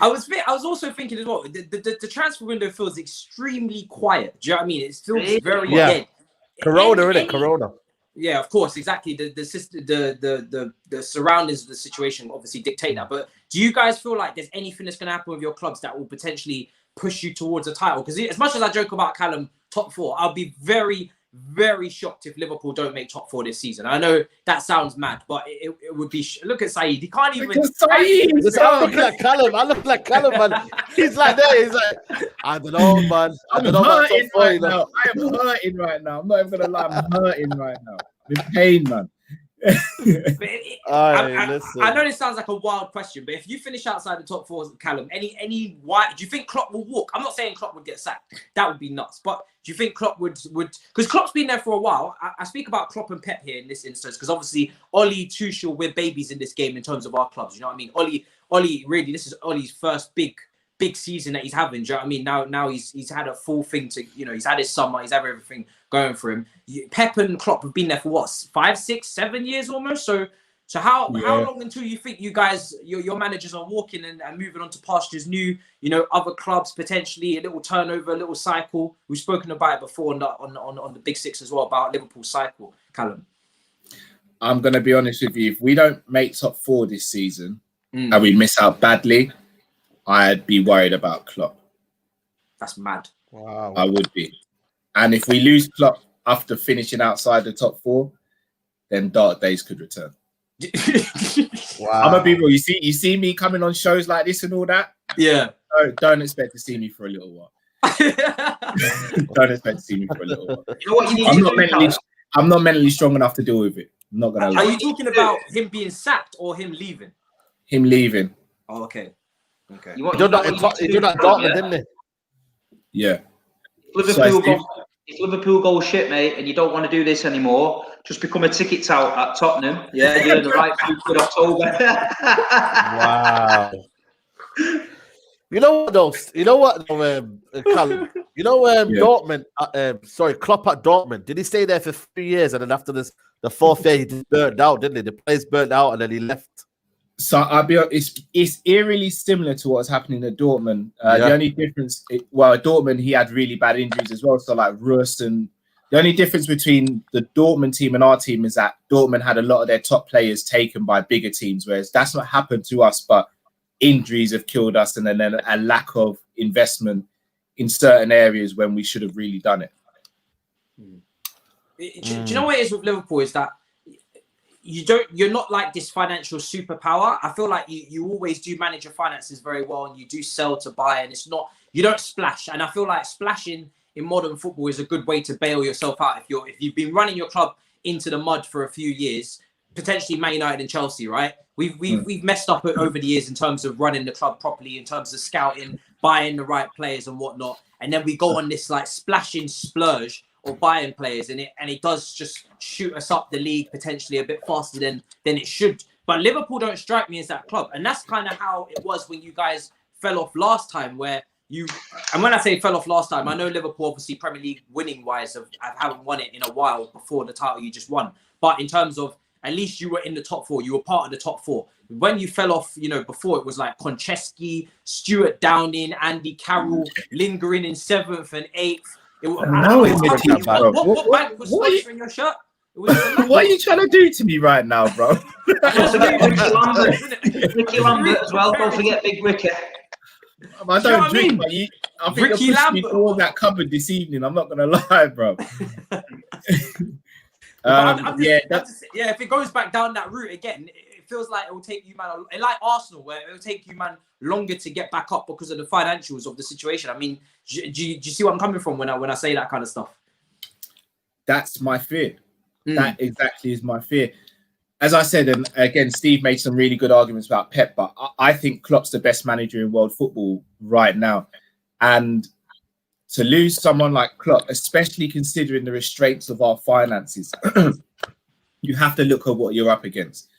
I was also thinking as well. The transfer window feels extremely quiet. Do you know what I mean? It feels very dead. Corona, innit? Corona. Yeah, of course, exactly. The surroundings of the situation obviously dictate that. But do you guys feel like there's anything that's going to happen with your clubs that will potentially push you towards a title? Because as much as I joke about Callum top 4, I'll be very, very shocked if Liverpool don't make top 4 this season. I know that sounds mad, but it would be. Look at Saeed. He can't even. I look like Callum. I look like Callum, man. He's like there. He's like, I don't know, man. I'm hurting right now. I am hurting right now. I'm not even gonna lie. I'm hurting right now. I'm in pain, man. I know this sounds like a wild question, but if you finish outside the top 4, Callum, any why do you think Klopp will walk? I'm not saying Klopp would get sacked. That would be nuts. But do you think Klopp would because Klopp's been there for a while. I speak about Klopp and Pep here in this instance because obviously Ollie, Tuchel, we're babies in this game in terms of our clubs. You know what I mean? Ollie, really, this is Ollie's first big season that he's having. Do you know what I mean? Now he's had a full thing to, he's had his summer, he's had everything going for him. Pep and Klopp have been there for what, 5, 6, 7 years almost. So how long until you think you guys, your managers are walking and moving on to pastures new, other clubs potentially, a little turnover, a little cycle? We've spoken about it before on the Big Six as well about Liverpool's cycle, Callum. I'm going to be honest with you. If we don't make top 4 this season and we miss out badly, I'd be worried about Klopp. That's mad. Wow. I would be. And if we lose Klopp after finishing outside the top 4, then dark days could return. Wow. I'm gonna be real. You see me coming on shows like this and all that. Yeah. Don't expect to see me for a little while. Don't expect to see me for a little while. You know what you need I'm not mentally strong enough to deal with it. I'm not gonna lie. Are you talking about him being sacked or him leaving? Him leaving. Oh, okay. He did that Dortmund, didn't he? Yeah. If Liverpool go shit, mate, and you don't want to do this anymore, just become a ticket tout at Tottenham. Yeah, you're in the right food for October. Wow. You know what, though? Callum? Dortmund. Klopp at Dortmund. Did he stay there for 3 years, and then after the 4th year, he just burnt out, didn't he? The players burnt out, and then he left. So I'll be honest, it's eerily similar to what's happening at Dortmund. The only difference, at Dortmund, he had really bad injuries as well. So like Reece, and the only difference between the Dortmund team and our team is that Dortmund had a lot of their top players taken by bigger teams, whereas that's not happened to us, but injuries have killed us, and then a lack of investment in certain areas when we should have really done it. Do you know what it is with Liverpool is that you're not like this financial superpower. I feel like you always do manage your finances very well, and you do sell to buy, and you don't splash. And I feel like splashing in modern football is a good way to bail yourself out. If you've been running your club into the mud for a few years, potentially Man United and Chelsea, right? We've messed up over the years in terms of running the club properly, in terms of scouting, buying the right players and whatnot. And then we go on this like splashing splurge or buying players, and it does just shoot us up the league potentially a bit faster than it should. But Liverpool don't strike me as that club, and that's kind of how it was when you guys fell off last time. And when I say fell off last time, I know Liverpool obviously Premier League winning wise haven't won it in a while before the title you just won. But in terms of at least you were in the top 4, you were part of the top 4. When you fell off, before it was like Konchesky, Stuart Downing, Andy Carroll lingering in 7th and 8th. What bank was sponsoring your shirt? What are you trying to do to me right now, bro? Ricky Lambert as well. Don't forget Big Ricky. I don't drink, but I think Ricky you're pushing me Lambert. toward that cupboard this evening. I'm not gonna lie, bro. If it goes back down that route again, it feels like it will take you, man, like Arsenal, where it will take you, man, longer to get back up because of the financials of the situation. I mean, do you see where I'm coming from when I say that kind of stuff? That's my fear. That exactly is my fear. As I said, and again, Steve made some really good arguments about Pep, but I think Klopp's the best manager in world football right now. And to lose someone like Klopp, especially considering the restraints of our finances, you have to look at what you're up against.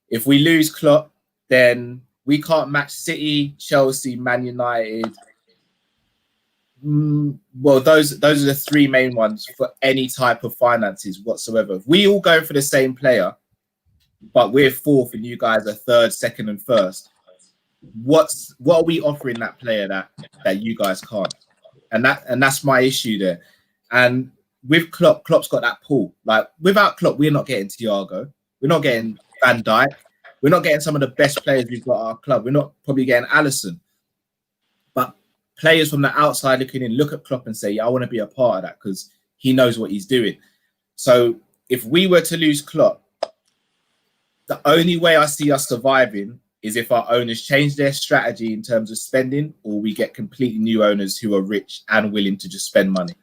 If we lose Klopp, then we can't match City, Chelsea, Man United. Well, those are the three main ones for any type of finances whatsoever. If we all go for the same player, but we're fourth and you guys are third, second, and first, what are we offering that player that you guys can't? And that's my issue there. And with Klopp's got that pull. Like, without Klopp, we're not getting Thiago, we're not getting Van Dijk, we're not getting some of the best players we've got at our club. We're not probably getting Alisson. But players from the outside looking in look at Klopp and say, yeah, I want to be a part of that because he knows what he's doing. So if we were to lose Klopp, the only way I see us surviving is if our owners change their strategy in terms of spending, or we get completely new owners who are rich and willing to just spend money.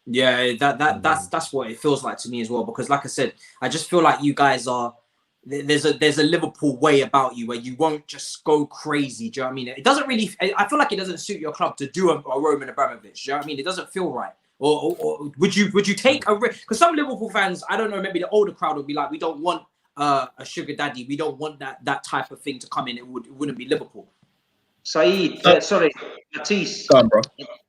Yeah, that's what it feels like to me as well. Because, like I said, I just feel like you guys are. There's a Liverpool way about you where you won't just go crazy. Do you know what I mean? It doesn't really. I feel like it doesn't suit your club to do a Roman Abramovich. Do you know what I mean? It doesn't feel right. Or would you take a risk? Because some Liverpool fans, I don't know, maybe the older crowd would be like, we don't want a sugar daddy. We don't want that type of thing to come in. It wouldn't be Liverpool. Saeed, Matisse, Go on, bro.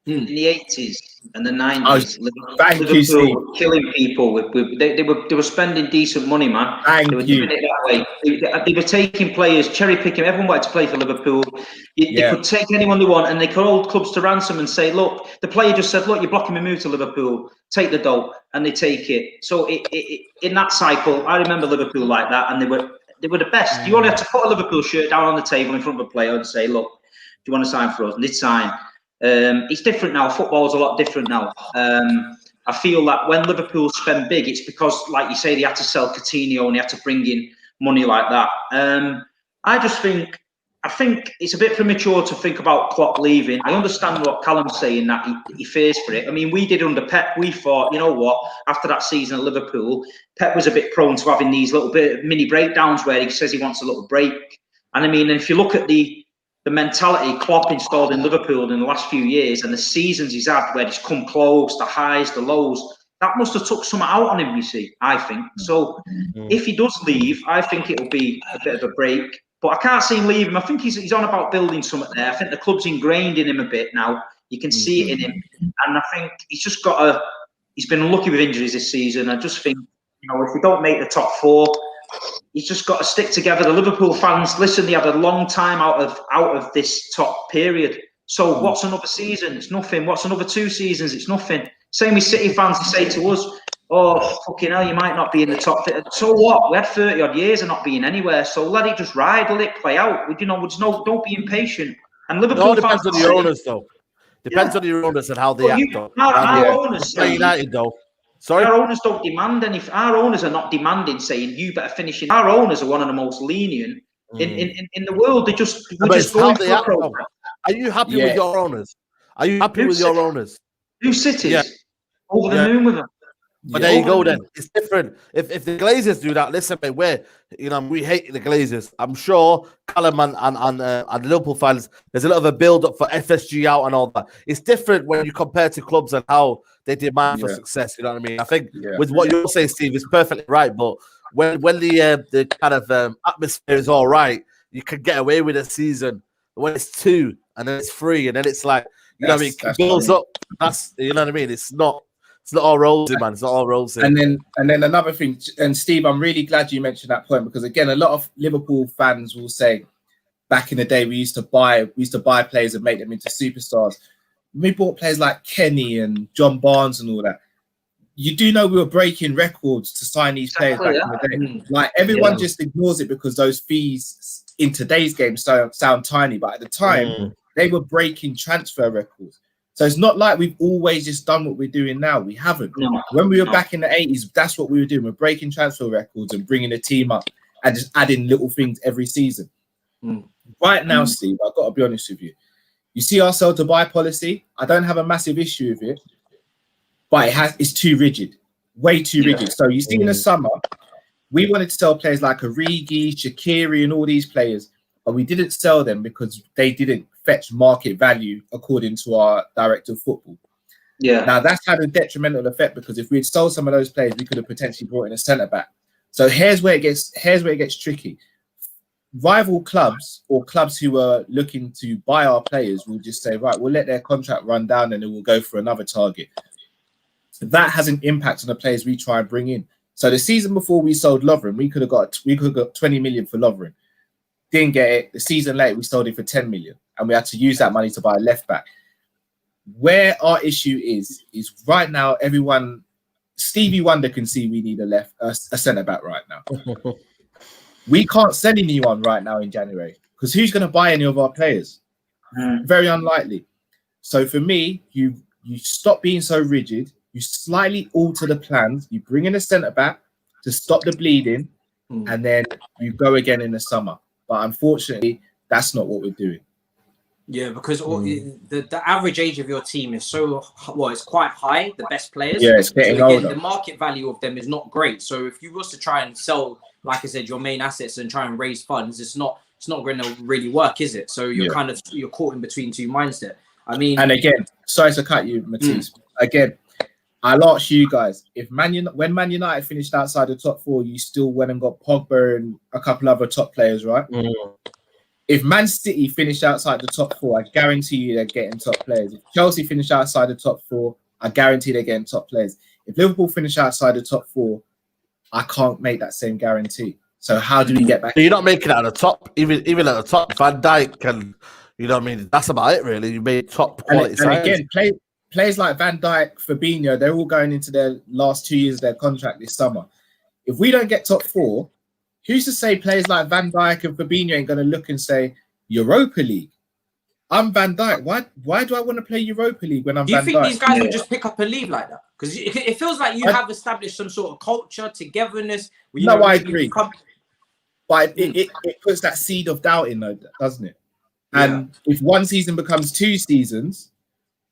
In the 80s and the 90s, Liverpool were killing people. They were spending decent money, man. They were doing it that way. They were taking players, cherry picking. Everyone wanted to play for Liverpool. They could take anyone they want, and they could hold clubs to ransom and say, "Look, the player just said, look, you're blocking my move to Liverpool. Take the dough," and they take it. So in that cycle, I remember Liverpool like that, and they were the best. You only had to put a Liverpool shirt down on the table in front of a player and say, "Look, do you want to sign for us?" And they'd sign. It's different now. Football's a lot different now. I feel that when Liverpool spend big, it's because, like you say, they had to sell Coutinho and they had to bring in money like that. I think it's a bit premature to think about Klopp leaving. I understand what Callum's saying, that he fears for it. I mean, we did under Pep. We thought, you know what, after that season at Liverpool, Pep was a bit prone to having these little bit of mini breakdowns where he says he wants a little break. And I mean, if you look at the mentality Klopp installed in Liverpool in the last few years and the seasons he's had where he's come close, the highs, the lows, that must have took some out on him, you see, I think. So if he does leave, I think it'll be a bit of a break. But I can't see him leaving. I think he's on about building something there. I think the club's ingrained in him a bit now. You can see it in him. And I think he's just he's been unlucky with injuries this season. I just think, if we don't make the top four, he's just got to stick together. The Liverpool fans, listen, they had a long time out of this top period. So what's another season? It's nothing. What's another 2 seasons? It's nothing. Same with City fans, they say to us, "Oh, fucking hell, you might not be in the top." So what? We had 30 odd years of not being anywhere. So let it just ride, let it play out. Don't be impatient. And Liverpool it all depends on your owners, though. Depends on your owners and how they act. Our owners say, United, though. Sorry? Our owners don't demand any. Our owners are not demanding, saying you better finish in. Our owners are one of the most lenient in the world. They just go for a program. Are you happy with your owners? Are you happy with your owners? New cities over the moon with them. But there you go. Then it's different. If the Glazers do that, listen, mate, we hate the Glazers. I'm sure Callum and Liverpool fans, there's a lot of a build up for FSG out and all that. It's different when you compare to clubs and how they demand for success. You know what I mean? I think with what you're saying, Steve, is perfectly right. But when the kind of atmosphere is all right, you can get away with a season. When it's 2 and then it's 3 and then it's like, you know what I mean? It builds up. That's, you know what I mean? It's not all rosy, man. It's not all rosy. And then another thing, and Steve, I'm really glad you mentioned that point, because again, a lot of Liverpool fans will say, back in the day, we used to buy players and make them into superstars. We bought players like Kenny and John Barnes and all that. You do know we were breaking records to sign these players back in the day. Like, everyone just ignores it because those fees in today's game sound tiny, but at the time They were breaking transfer records. So it's not like we've always just done what we're doing now. We haven't. No, when we were back in the 80s, that's what we were doing. We're breaking transfer records and bringing the team up and just adding little things every season. Right now, Steve, I've got to be honest with you. You see our sell to buy policy. I don't have a massive issue with it, but it's too rigid, way too rigid. So you see in the summer, we wanted to sell players like Origi, Shaqiri, and all these players, but we didn't sell them because they didn't fetch market value according to our director of football. Yeah. Now that's had a detrimental effect because if we had sold some of those players, we could have potentially brought in a centre back. So here's where it gets tricky. Rival clubs or clubs who are looking to buy our players will just say, right, we'll let their contract run down and then we'll go for another target. So that has an impact on the players we try and bring in. So the season before we sold Lovren, we could have got 20 million for Lovren. Didn't get it. The season later, we sold it for 10 million. And we had to use that money to buy a left back. Where our issue is right now, everyone, Stevie Wonder can see we need a centre back right now. We can't sell anyone right now in January because who's going to buy any of our players? Very unlikely. So for me, you stop being so rigid. You slightly alter the plans. You bring in a centre back to stop the bleeding, and then you go again in the summer. But unfortunately, that's not what we're doing. Yeah, because the average age of your team is it's quite high, the best players. Yeah, it's getting older. The market value of them is not great. So if you was to try and sell, like I said, your main assets and try and raise funds, it's not going to really work, is it? So you're you're caught in between two minds there. I mean, and again, sorry to cut you, Matisse. Again, I'll ask you guys, when Man United finished outside the top four, you still went and got Pogba and a couple other top players, right? If Man City finished outside the top four, I guarantee you they're getting top players. If Chelsea finish outside the top four, I guarantee they're getting top players. If Liverpool finish outside the top four, I can't make that same guarantee. So how do we get back? You're not making it at the top, even at the top. Van Dijk can, you know what I mean? That's about it, really. You made top quality. And again, players like Van Dijk, Fabinho, they're all going into their last 2 years of their contract this summer. If we don't get top four, who's to say players like Van Dijk and Fabinho ain't going to look and say, Europa League? I'm Van Dijk. Why do I want to play Europa League when I'm Van Dijk? Do you think these guys would just pick up and leave like that? Because it feels like you have established some sort of culture, togetherness. I agree. But it puts that seed of doubt in, though, doesn't it? And if one season becomes 2 seasons,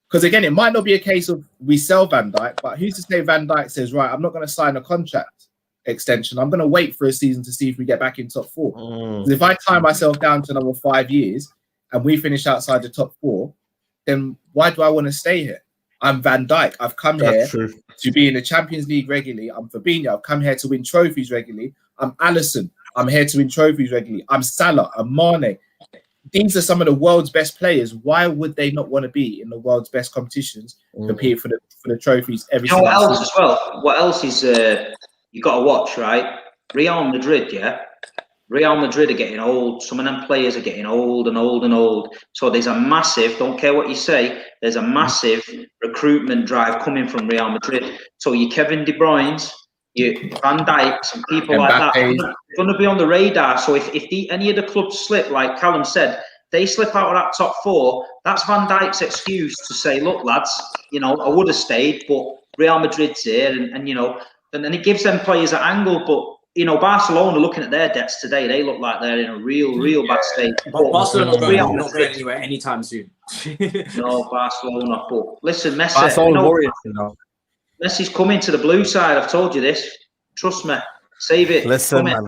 because again, it might not be a case of we sell Van Dijk, but who's to say Van Dijk says, right, I'm not going to sign a contract extension. I'm going to wait for a season to see if we get back in top four. Because if I tie myself down to another 5 years and we finish outside the top four, then why do I want to stay here? I'm Van Dijk. I've come here to be in the Champions League regularly. I'm Fabinho. I've come here to win trophies regularly. I'm Alisson. I'm here to win trophies regularly. I'm Salah. I'm Mane. These are some of the world's best players. Why would they not want to be in the world's best competitions, compete for the trophies every single season? What else as well? What else is you got to watch, right? Real Madrid, Real Madrid are getting old. Some of them players are getting old and old and old. So there's a massive, don't care what you say, there's a massive recruitment drive coming from Real Madrid. So your Kevin De Bruyne's, your Van Dijk's and people like that are going to be on the radar. So if any of the clubs slip, like Callum said, they slip out of that top four, that's Van Dijk's excuse to say, look, lads, I would have stayed, but Real Madrid's here. And then it gives them players an angle. But, Barcelona, looking at their debts today, they look like they're in a real bad state. But Barcelona's not going anywhere anytime soon. No, Barcelona. But listen, Messi. Barcelona Messi's coming to the blue side. I've told you this. Trust me. Save it. Listen, man.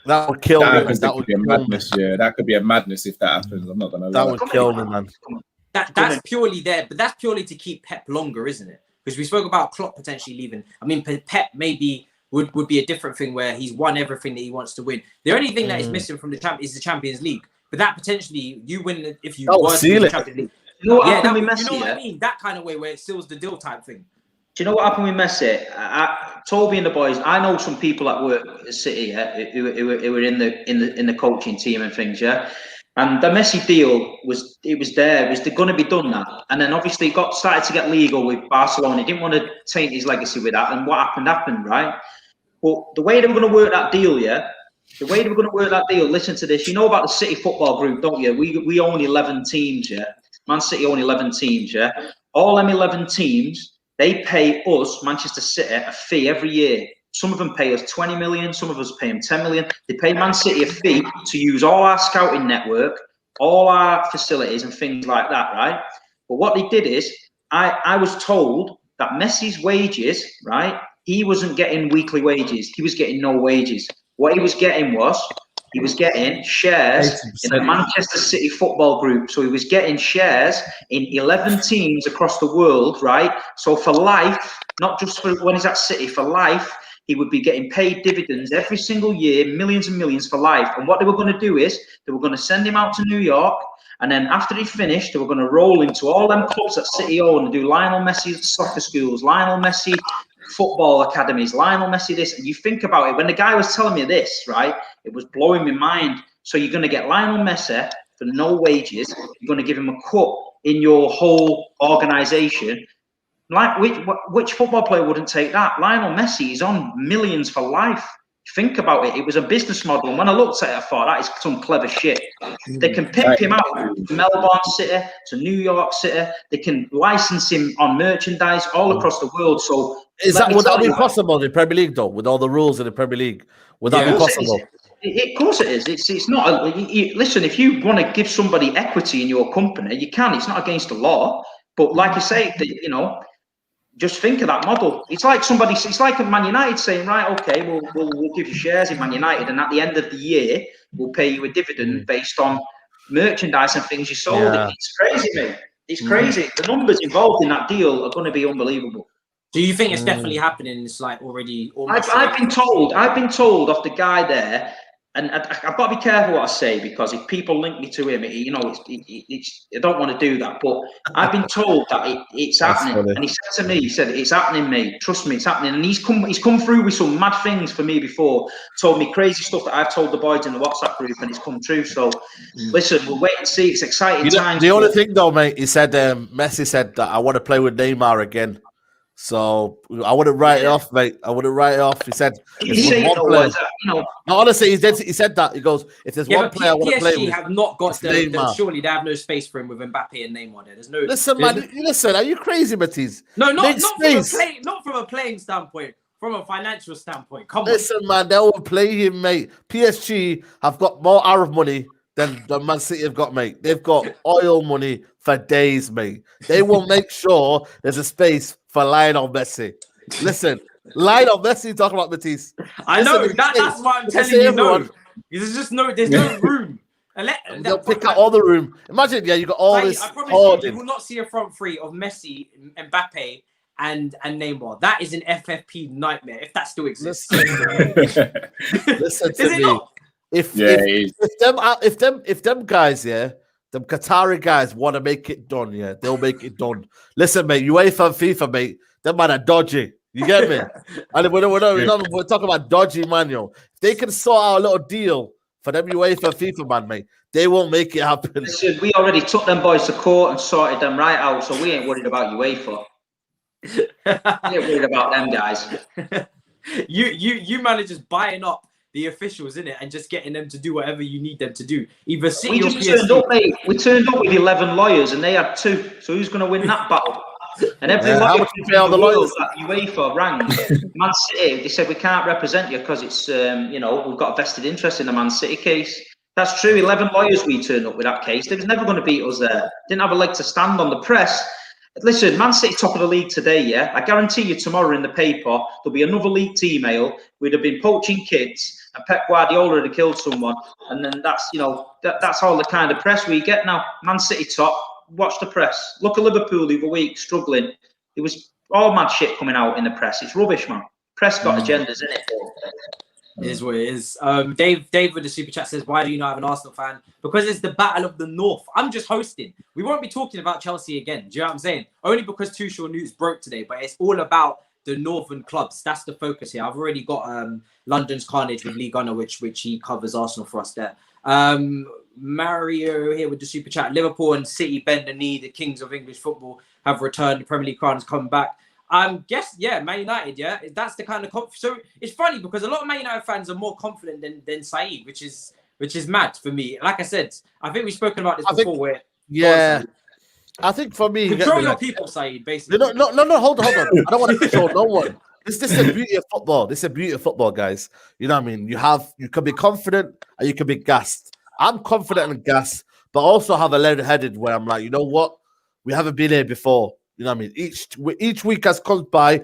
That would kill me. That would be a madness. Yeah, that could be a madness if that happens. I'm not going to lie. That would kill me, man. That's purely there, but that's purely to keep Pep longer, isn't it? Because we spoke about Klopp potentially leaving. I mean, Pep maybe would be a different thing where he's won everything that he wants to win. The only thing that is missing from is the Champions League. But that potentially, you win if you were to win the Champions League. You know what happened with Messi? You know what I mean? That kind of way where it seals the deal type thing. Do you know what happened with Messi? Toby and the boys. I know some people that work at City, who were in the coaching team and things, yeah. And the Messi deal was there. It was going to be done now. And then obviously it started to get legal with Barcelona. He didn't want to taint his legacy with that. And what happened, right? But the way they were going to work that deal, The way they were going to work that deal, listen to this. You know about the City Football Group, don't you? We own 11 teams, yeah? Man City own 11 teams, yeah? All them 11 teams, they pay us, Manchester City, a fee every year. Some of them pay us 20 million, some of us pay them 10 million. They pay Man City a fee to use all our scouting network, all our facilities and things like that, right? But what they did is, I was told that Messi's wages, right? He wasn't getting weekly wages. He was getting no wages. What he was getting shares in the Manchester City Football Group. So he was getting shares in 11 teams across the world, right? So for life, not just for when he's at City, for life, he would be getting paid dividends every single year, millions and millions for life. And what they were going to do is they were going to send him out to New York. And then after he finished, they were going to roll into all them clubs that City own and do Lionel Messi soccer schools, Lionel Messi football academies, Lionel Messi this. And you think about it, when the guy was telling me this, right, it was blowing my mind. So you're going to get Lionel Messi for no wages. You're going to give him a cut in your whole organisation. Like which football player wouldn't take that? Lionel Messi is on millions for life. Think about it. It was a business model. And when I looked at it, I thought, that is some clever shit. They can pick him out to Melbourne City, to New York City. They can license him on merchandise all across the world. So would that be possible in the Premier League, though, with all the rules in the Premier League? Would that be possible? Of course it is. It's not. Listen, if you want to give somebody equity in your company, you can. It's not against the law. But like I say, just think of that model. It's like it's like a Man United saying, right, okay, we'll give you shares in Man United, and at the end of the year, we'll pay you a dividend based on merchandise and things you sold. Yeah. It's crazy, mate. It's crazy. The numbers involved in that deal are going to be unbelievable. Do you think it's definitely happening? It's like already. I've been told off the guy there. And I've got to be careful what I say, because if people link me to him, I don't want to do that. But I've been told that it's happening. Funny. And he said to me, it's happening, mate. Trust me, it's happening. And he's come through with some mad things for me before. Told me crazy stuff that I've told the boys in the WhatsApp group, and it's come true. So listen, we'll wait and see. It's exciting times. The only thing though, mate, he said, Messi said that I want to play with Neymar again. So I wouldn't write it off, mate. I wouldn't write it off. He said, no, honestly, he said that. He goes, if there's one player I want to play with, have not got surely they have no space for him with Mbappe and Neymar there. There's no. Listen, are you crazy, Matisse? No, not from a playing standpoint. From a financial standpoint, listen, man, they will play him, mate. PSG have got more Arab money than Man City have got, mate. They've got oil money for days, mate. They will make sure there's a space for Lionel Messi. Listen, Lionel Messi talking about Matisse. I know that's why I'm telling you. No, there's no room. And they'll pick up all the room. Imagine, you got all this. I promise you will not see a front three of Messi, Mbappe, and Neymar. That is an FFP nightmare if that still exists. Listen to me. If them guys, them Qatari guys want to make it done, they'll make it done. Listen, mate, UEFA and FIFA, mate, them man are dodgy. You get me? And we're talking about dodgy, man, yo. If they can sort out a little deal for them UEFA and FIFA, man, mate, they won't make it happen. Listen, we already took them boys to court and sorted them right out, so we ain't worried about UEFA. We ain't worried about them guys. You managers buying up the officials, in it, and just getting them to do whatever you need them to do. Either City or PSG. Turned up, mate. We turned up with 11 lawyers, and they had 2. So who's going to win that battle? And every lawyer in the world that UEFA rang Man City, they said we can't represent you because it's we've got a vested interest in the Man City case. That's true. 11 lawyers we turned up with that case. They was never going to beat us there. Didn't have a leg to stand on. The press. Listen, Man City top of the league today, I guarantee you tomorrow in the paper, there'll be another leaked email. We'd have been poaching kids and Pep Guardiola had killed someone. And then that's all the kind of press we get now. Man City top, watch the press. Look at Liverpool the other week, struggling. It was all mad shit coming out in the press. It's rubbish, man. Press got agendas, in it. It is what it is. Dave with the super chat says, why do you not have an Arsenal fan? Because it's the battle of the North. I'm just hosting. We won't be talking about Chelsea again. Do you know what I'm saying? Only because Tuchel news broke today, but it's all about the northern clubs. That's the focus here. I've already got London's Carnage with Lee Gunner, which he covers Arsenal for us there. Mario here with the super chat. Liverpool and City bend the knee. The kings of English football have returned. The Premier League crown has come back. Man United, yeah. That's the kind of so it's funny because a lot of Man United fans are more confident than Saeed, which is mad for me. Like I said, I think we've spoken about this before. I think for me, control your people, Saeed. Basically, no. Hold on. I don't want to control no one. This is the beauty of football. This is the beauty of football, guys. You know what I mean? You can be confident and you can be gassed. I'm confident and gassed, but also have a level-headed where I'm like, you know what? We haven't been here before. You know what I mean? Each week has come by,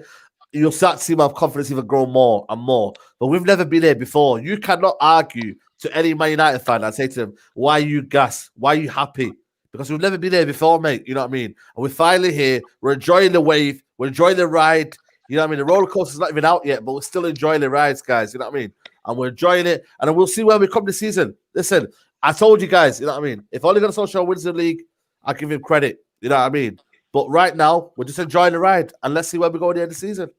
you'll start to see my confidence even grow more and more. But we've never been here before. You cannot argue to any Man United fan and say to them, why are you gassed? Why are you happy? Because we've never been here before, mate. You know what I mean? And we're finally here. We're enjoying the wave. We're enjoying the ride. You know what I mean? The roller coaster's not even out yet, but we're still enjoying the rides, guys. You know what I mean? And we're enjoying it. And we'll see where we come this season. Listen, I told you guys, you know what I mean? If Ole Gunnar Solskjaer wins the league, I'll give him credit. You know what I mean? But right now, we're just enjoying the ride. And let's see where we go at the end of the season.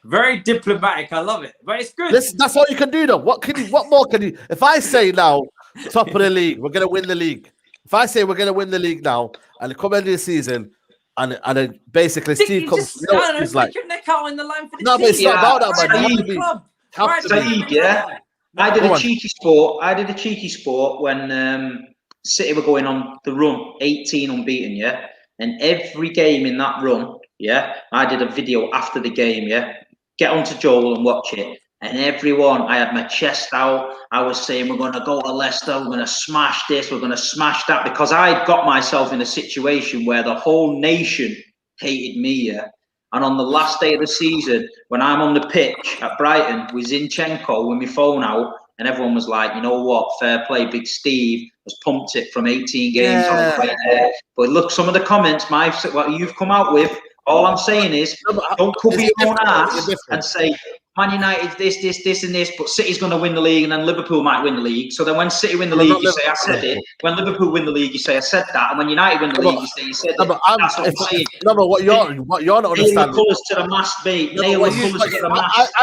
Very diplomatic. I love it. But it's good. Listen, that's all you can do, though. What more can you? If I say now, top of the league, we're going to win the league. If I say we're going to win the league now, and come end of the season, and then basically Steve comes, he's like, your neck out in the line for the no, but it's not about that, man. Saeed, yeah. I did a cheeky sport when City were going on the run, 18 unbeaten, yeah. And every game in that run, yeah, I did a video after the game, yeah. Get onto Joel and watch it. And everyone, I had my chest out. I was saying, we're going to go to Leicester. We're going to smash this. We're going to smash that. Because I got myself in a situation where the whole nation hated me, yeah. And on the last day of the season, when I'm on the pitch at Brighton with Zinchenko with my phone out, and everyone was like, you know what, fair play, Big Steve has pumped it from 18 games on the way there. But look, some of the comments, what you've come out with, all I'm saying is, don't cover your own ass and say, Man United, this, and this, but City's going to win the league, and then Liverpool might win the league. So then when City win the league, you say, I said it. When Liverpool win the league, you say, I said that. And when United win the league, you say, you said it. That's what I'm saying. No, but what you're not understanding. Nail the colours to the mast, mate. Nail the colours to the mast.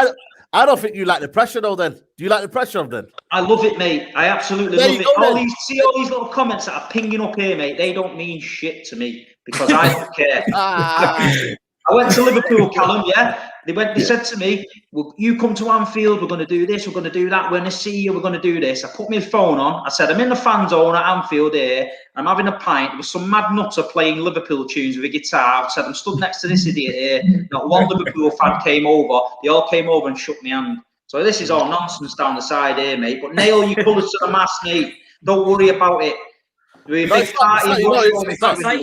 I don't think you like the pressure, though, then. Do you like the pressure of them? I love it, mate. I absolutely love it. All these little comments that are pinging up here, mate, they don't mean shit to me because I don't care. I went to Liverpool, Callum, yeah? They said to me, well, you come to Anfield, we're going to do this, we're going to do that, we're going to see you, we're going to do this. I put my phone on, I said, I'm in the fan zone at Anfield here, I'm having a pint, there was some mad nutter playing Liverpool tunes with a guitar. I said, I'm stood next to this idiot here, not one Liverpool fan came over, they all came over and shook my hand. So this is all nonsense down the side here, mate, but nail your colours to the mast, mate. Don't worry about it. Saeed,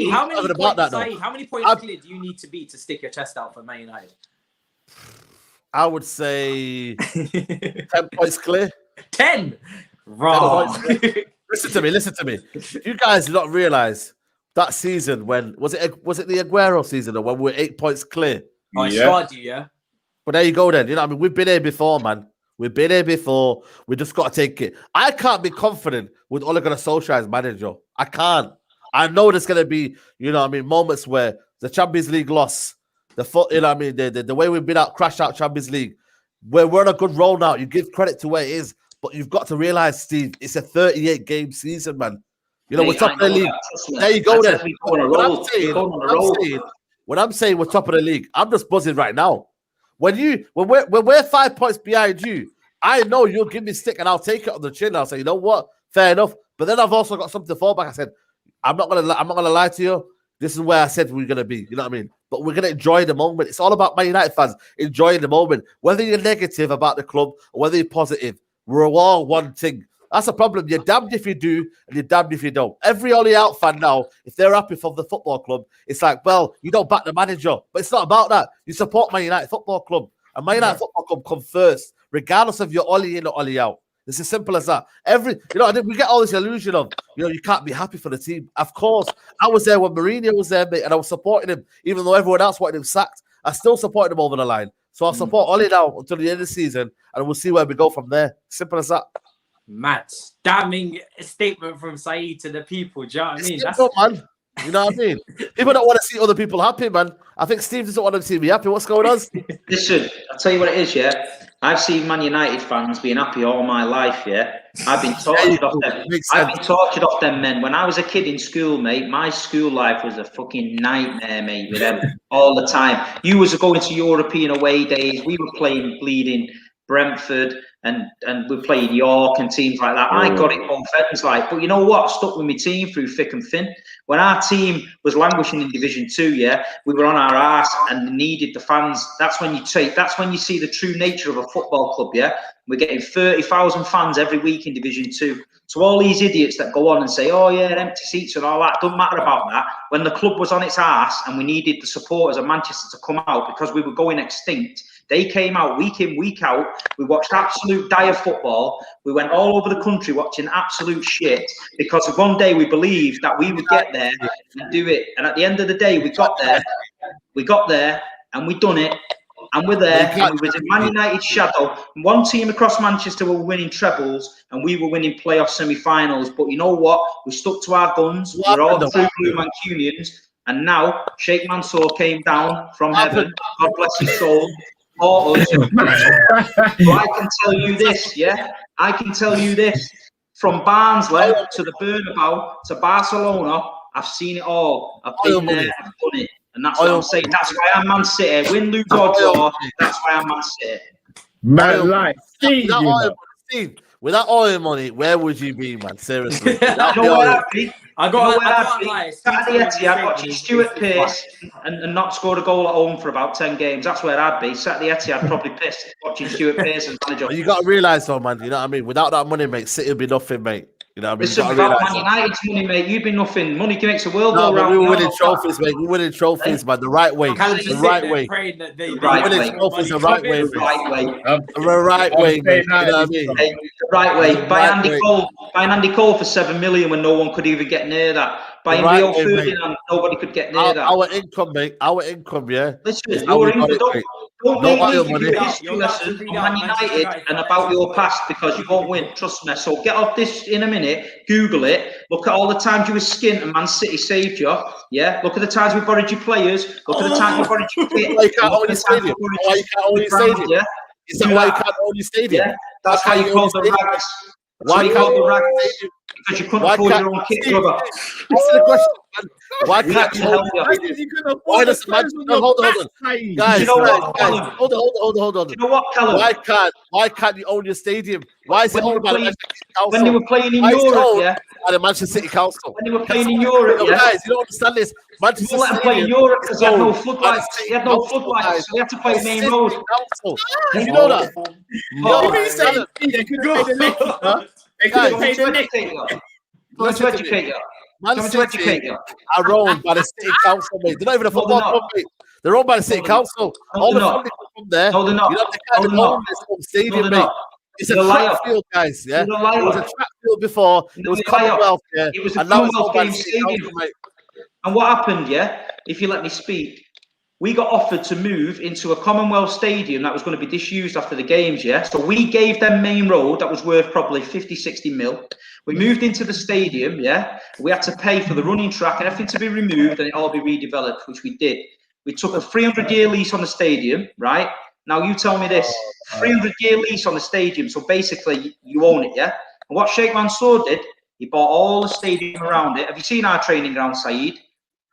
how many points clear do you need to be to stick your chest out for Man United? I would say 10 points clear. 10? Wrong. Listen to me. You guys do not realise that season when was it the Aguero season or when we were 8 points clear? Oh, yeah. But there you go then. You know what I mean? We've been here before, man. We've been here before. We just got to take it. I can't be confident with Ole Gunnar Solskjaer as manager. I can't. I know there's going to be, you know what I mean, moments where the Champions League loss, you know what I mean, the way we've been crashed out Champions League, where we're on a good roll now. You give credit to where it is, but you've got to realize, Steve, it's a 38-game season, man. You know, we're top of the league. There you go then. When I'm saying we're top of the league, I'm just buzzing right now. When we're 5 points behind you, I know you'll give me stick and I'll take it on the chin. I'll say, you know what, fair enough. But then I've also got something to fall back. I said, I'm not gonna lie to you. This is where I said we're gonna be. You know what I mean? But we're gonna enjoy the moment. It's all about Man United fans enjoying the moment. Whether you're negative about the club or whether you're positive, we're all one thing. That's a problem. You're damned if you do, and you're damned if you don't. Every Ollie out fan now, if they're happy for the football club, it's like, well, you don't back the manager. But it's not about that. You support Man United Football Club. And Man United Football Club come first, regardless of your Ollie in or Ollie out. It's as simple as that. We get all this illusion of, you can't be happy for the team. Of course, I was there when Mourinho was there, mate, and I was supporting him, even though everyone else wanted him sacked. I still supported him over the line. So I'll support Ollie now until the end of the season, and we'll see where we go from there. Simple as that. Matt, damning statement from Saeed to the people. Do you know what I mean? That's man. You know what I mean? People don't want to see other people happy, man. I think Steve doesn't want to see me happy. What's going on? Listen, I'll tell you what it is, yeah. I've seen Man United fans being happy all my life, yeah. I've been tortured off them. I've been tortured off them men. When I was a kid in school, mate, my school life was a fucking nightmare, mate, with them all the time. You was going to European away days. We were playing bleeding Brentford and we're playing York and teams like that. I got it on friends like, but you know what? I stuck with my team through thick and thin. When our team was languishing in Division 2, yeah, we were on our arse and needed the fans. That's when you see the true nature of a football club, yeah. We're getting 30,000 fans every week in Division 2. So all these idiots that go on and say, oh yeah, empty seats and all that, doesn't matter about that. When the club was on its arse and we needed the supporters of Manchester to come out because we were going extinct, they came out week in, week out. We watched absolute dire football. We went all over the country watching absolute shit because one day we believed that we would get there and do it. And at the end of the day, we got there and we done it. And we're there. And we was in Man United's shadow. One team across Manchester were winning trebles and we were winning playoff semi-finals. But you know what? We stuck to our guns. We're all true blue Mancunians. And now Sheikh Mansour came down from heaven. God bless his soul. So I can tell you this, yeah? I can tell you this. From Barnsley to the Bernabeu to Barcelona, I've seen it all. I've been there, I've done it. And that's what I'm saying. That's why I'm Man City. Win, lose, or draw. That's why I'm Man City. Man, like, With that oil money, where would you be, man? Seriously. I got at the Etihad watching Stuart Pearce and not scored a goal at home for about 10 games. That's where I'd be. Sat at the Etihad probably pissed watching Stuart Pearce as manager. You got to realise though, man, you know what I mean? Without that money, mate, City would be nothing, mate. You know what I mean? Listen, without Man United's money, mate, you'd be nothing. Money makes the world go round. We were winning trophies, mate. We were winning trophies, man. The right way. The right way. The right way. The right way. Buy Andy Cole for 7 million when no one could even get near that. Buying Rio Ferdinand, nobody could get near that. Our income, mate. Our income, yeah. Listen, your income. Don't make me give you a history lesson on Man United and about your past because you won't win. Trust me. So get off this in a minute. Google it. Look at all the times you were skint and Man City saved you. Yeah. Look at the times we borrowed your players. Look at the times we borrowed your kit. Why you can't own your stadium? Why you can't own your stadium? Yeah. Is that why you can't own your stadium? Yeah. That's why you call the rags. Why you call the rags? Because you couldn't afford your own kit, brother. Answer the question. Why can't you hold your Why does hold on. Guys, hold on. You know what, Callum? Why can't you own your stadium? Why is it owned by the Manchester City Council? When they were playing in Europe, yeah. By the Manchester City Council. When they were playing in Europe, yeah. Guys, you don't understand this. Manchester City play in Europe because they had no floodlights. They had no floodlights, so they had to play main road. Did you know that? No, they could have paid the neck. They could have paid the neck. Going to educate you. Man City are owned by the City Council, mate. They're not even a football club, mate. They're owned by the City Council. All the funding from there. No, they're not. You know, they can't own this home stadium, mate. It's a track field, guys. Yeah, it was a track field before. It was Commonwealth, yeah. It was a Commonwealth game stadium, mate. And what happened, yeah? If you let me speak, we got offered to move into a Commonwealth stadium that was going to be disused after the games, yeah? So we gave them main road that was worth probably 50, 60 mil. We moved into the stadium, yeah? We had to pay for the running track and everything to be removed and it all be redeveloped, which we did. We took a 300-year lease on the stadium, right? Now you tell me this, 300-year lease on the stadium, so basically you own it, yeah? And what Sheikh Mansour did, he bought all the stadium around it. Have you seen our training ground, Saeed?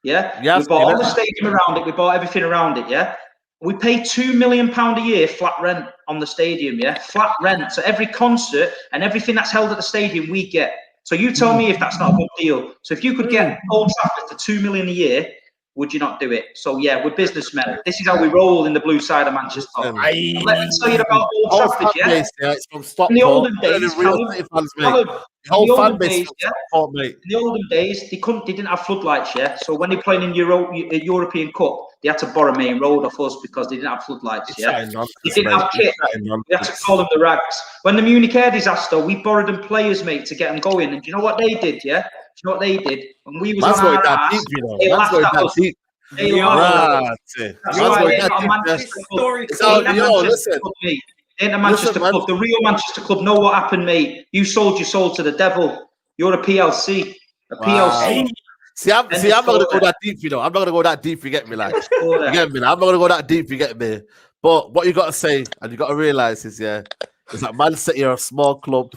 Yeah? Yes, we bought all the stadium around it, we bought everything around it, yeah? We pay £2 million a year flat rent on the stadium, yeah? Flat rent. So every concert and everything that's held at the stadium, we get. So you tell me if that's not a good deal. So if you could get Old Trafford for $2 million a year, would you not do it? So yeah, we're businessmen. This is how we roll in the blue side of Manchester. Let me tell you about Old Trafford, yeah? It's from Stockport. In the olden days, in the olden days, they didn't have floodlights, yeah? So when they're playing in European Cup, they had to borrow main road off us because they didn't have floodlights, yeah? They didn't have kit. We had to call them the rags. When the Munich air disaster, we borrowed them players, mate, to get them going. And do you know what they did, yeah? Do you know what they did? When we was on our ass, they laughed at us. They laughed at us. Ain't a Manchester club. The real Manchester club know what happened, mate. You sold your soul to the devil. You're a PLC. A PLC. See, I'm not going to go that deep, you know. I'm not going to go that deep, you get me, like. You get me? I'm not going to go that deep, you get me. But what you got to say, and you got to realise is that Man City are a small club.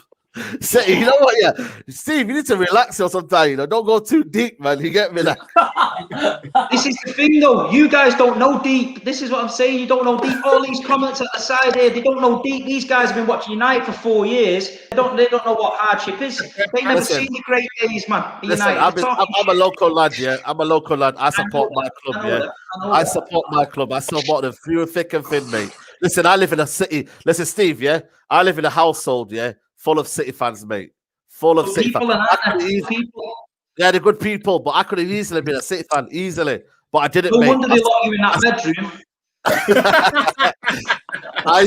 City, you know what? Yeah, Steve, you need to relax or sometimes. Don't go too deep, man. You get me? Like, this is the thing, though. You guys don't know deep. This is what I'm saying. You don't know deep. All these comments at the side here, they don't know deep. These guys have been watching United for 4 years. They don't know what hardship is. They never seen the great days, man. I'm a local lad, yeah. I'm a local lad. I support my club, yeah. I support my club. I support them through thick and thin, mate. Listen, I live in a city. Listen, Steve, yeah. I live in a household, yeah, full of City fans, mate. Full of City fans. Yeah, they're good people, but I could have easily been a City fan, easily. But I didn't. No wonder they locked you in that bedroom. I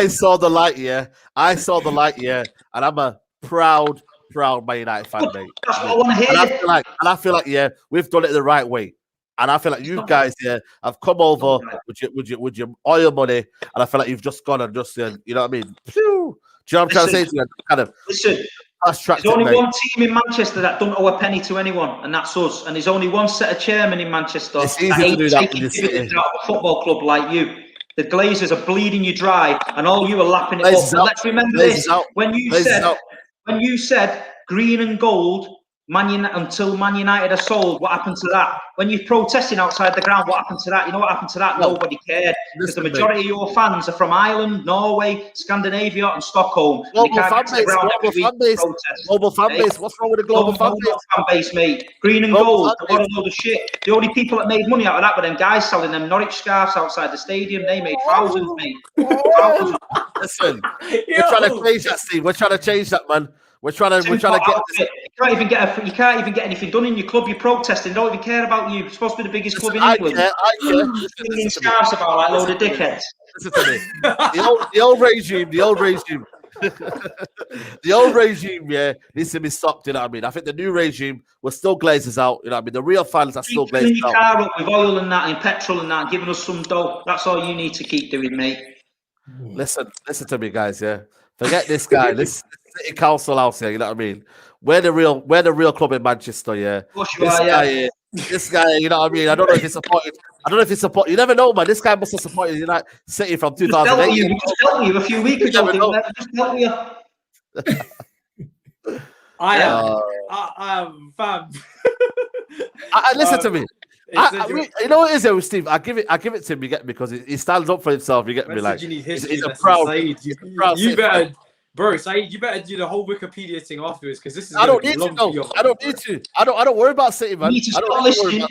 saw the light, yeah. I saw the light, yeah. And I'm a proud Man United fan, mate. That's what I want to hear. And I feel like, yeah, we've done it the right way. And I feel like you guys, yeah, have come over with your oil money, and I feel like you've just gone and just, you know what I mean? Phew. Do you know what I'm trying to say to you? Kind of listen. There's only one team in Manchester that don't owe a penny to anyone, and that's us. And there's only one set of chairmen in Manchester that ain't taking dividends out of a football club like you. The Glazers are bleeding you dry, and all you are lapping it up. And let's remember this: when you said green and gold. Until Man United are sold, what happened to that? When you're protesting outside the ground, what happened to that? You know what happened to that? Nobody cared. Because the majority of your fans are from Ireland, Norway, Scandinavia, and Stockholm. Global fan base. What's wrong with the global fan base, mate? Green and gold. What a load of shit. The only people that made money out of that were them guys selling them Norwich scarves outside the stadium. They made thousands, mate. Thousands. Listen, we're trying to change that, Steve. We're trying to change that, man. We're trying to get. You can't even get anything done in your club. You're protesting. They don't even care about you. You're supposed to be the biggest club in England. Singing scarves about like a load of dickheads. Listen to me. The old regime. The old regime, yeah, needs to be stopped. You know what I mean? I think the new regime will still glazes out. You know what I mean? The real fans are still glazing out. Your car up with oil and that, and petrol and that, and giving us some dough. That's all you need to keep doing, mate. Listen to me, guys. Yeah, forget this guy. This City Council house here. You know what I mean? We're the real club in Manchester. Yeah. This guy, you know what I mean? I don't know if he supported. You never know, man. This guy must have supported United City from 2008. We just dealt with you a few weeks ago. I am fam. Listen to me. You know what it is with Steve? I give it to him. You get me? Because he stands up for himself. You get me? Like he's a proud. You better. Bro, Saeed, you better do the whole Wikipedia thing afterwards because this is. I don't need to. I don't need to. I don't worry about City, man. You need to stop listening.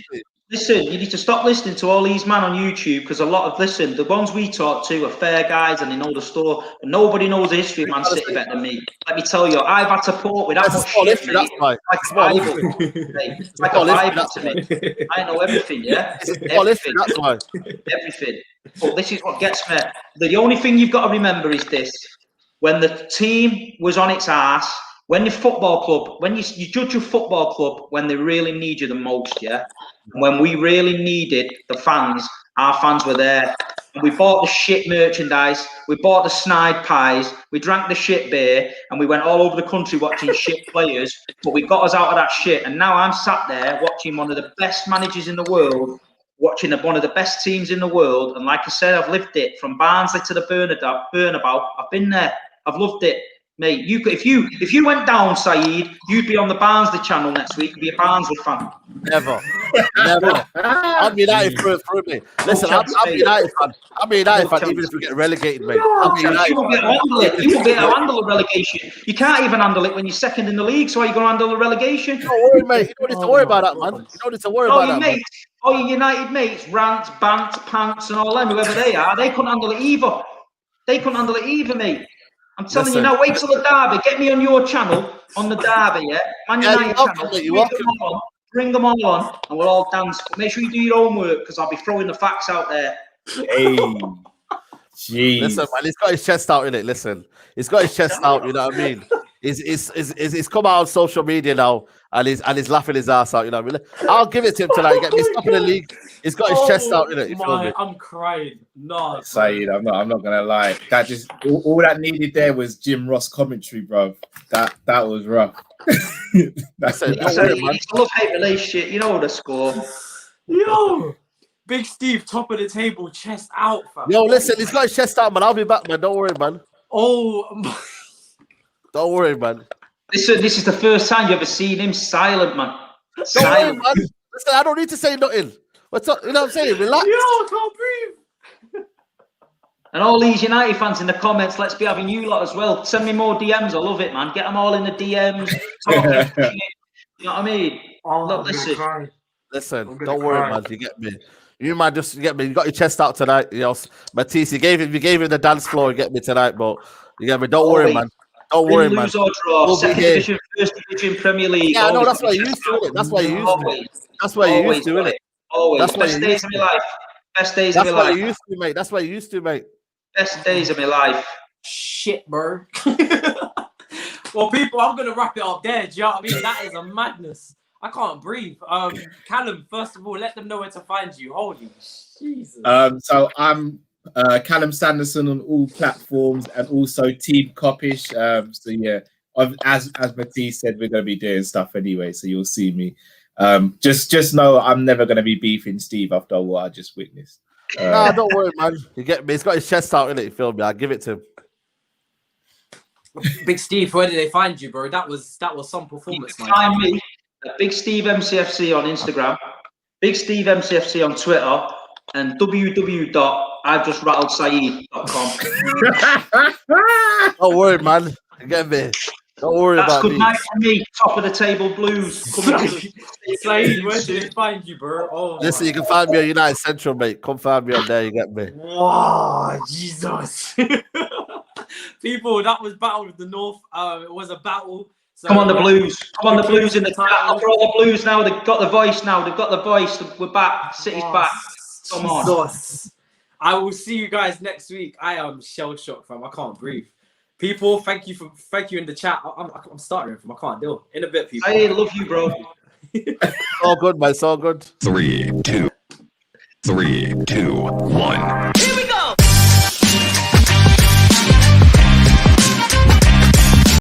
Listen, you need to stop listening to all these men on YouTube because the ones we talk to are fair guys and they know the store. But nobody knows the history of Man City better than me. Let me tell you, I've had to put with that much shit. That's like a Bible to me. I know everything, yeah? Everything. Everything. But this is what gets me. The only thing you've got to remember is this. When the team was on its ass, when the football club, when you judge a football club when they really need you the most, yeah? And when we really needed the fans, our fans were there. And we bought the shit merchandise, we bought the snide pies, we drank the shit beer, and we went all over the country watching shit players, but we got us out of that shit. And now I'm sat there watching one of the best managers in the world, watching one of the best teams in the world. And like I said, I've lived it from Barnsley to the Burnabout. I've been there. I've loved it, mate. If you went down, Saeed, you'd be on the Barnsley channel next week. You'd be a Barnsley fan. Never. I'm United for me. Listen, I'm United fan. I'm United fan even if we get relegated, mate. I'm United. You won't be able to handle a relegation. You can't even handle it when you're second in the league. So are you going to handle the relegation? Don't worry, mate. You don't need to worry about that, man. You don't need to worry about that, man. All your United mates, Rants, Bants, Pants, and all them, whoever they are, they couldn't handle it either. Mate. I'm telling you now, wait till the derby. Get me on your channel on the derby, yeah? Man United channel. Bring them all on and we'll all dance. But make sure you do your homework because I'll be throwing the facts out there. Hey. Jeez. Listen, man, he's got his chest out, innit? Listen. He's got his chest out, you know what I mean? He's come out on social media now and he's laughing his ass out, you know what I mean? I'll give it to him tonight. He's top of the league. He's got his chest out, innit? You feel me? I'm crying. No. Saeed, I'm not gonna lie. That just all that needed there was Jim Ross commentary, bro. That was rough. That's it. It's a love-hate relationship. You know the score. Yo. Big Steve, top of the table, chest out, fam. Yo, listen, he's got his chest out, man. I'll be back, man. Don't worry, man. Oh, Don't worry, man. Listen, this is the first time you ever seen him silent, man. Don't worry, man. Listen, I don't need to say nothing. What's up? You know what I'm saying? Relax. Yo, I can't breathe. And all these United fans in the comments, let's be having you lot as well. Send me more DMs. I love it, man. Get them all in the DMs. Talking, you know what I mean? Oh, Look, Listen, don't worry, man. You get me. You might just get me. You got your chest out tonight. You know, Matisse, you gave him the dance floor. You get me tonight, but you get me. Don't worry, man. Don't worry, man. Lose or draw, second division, first division, Premier League. Yeah, no, that's why you used to it. That's why you used to it. That's why you used to it. Always. That's Best days of my life. Best days of my life. That's why you used to, mate. That's why you used to, mate. Best days of my life. Shit, bro. Well, people, I'm gonna wrap it up there. Do you know what I mean? That is a madness. I can't breathe. Callum, first of all, let them know where to find you. Holy Jesus. So I'm Callum Sanderson on all platforms and also Team Kopish. So yeah, as Matisse said, we're going to be doing stuff anyway, so you'll see me. Just know I'm never going to be beefing Steve after what I just witnessed. Nah, don't worry, man. You get me. He's got his chest out in it. You feel me? I'll give it to him. Big Steve, where did they find you, bro? That was some performance, man. Find me at Big Steve MCFC on Instagram, Big Steve MCFC on Twitter, and www.I'veJustRattledSaeed.com. Don't worry, man. You get me. Don't worry That's about good me. night for me. Top of the table blues. Saeed, where did they find you, bro? Oh, Listen, you can find me on United Central, mate. Come find me on there. You get me. wow, Jesus. People, that was Battle of the North. It was a battle. So, Come on, the Blues. Come on, the Blues in the chat. I'll throw the Blues now. They've got the voice now. They've got the voice. We're back. City's back. Come on. Jesus. I will see you guys next week. I am shell shocked, fam. I can't breathe. People, thank you in the chat. I'm starting from. I can't deal. In a bit, people. I love you, bro. All good, mate. It's all good. 3, 2, 1.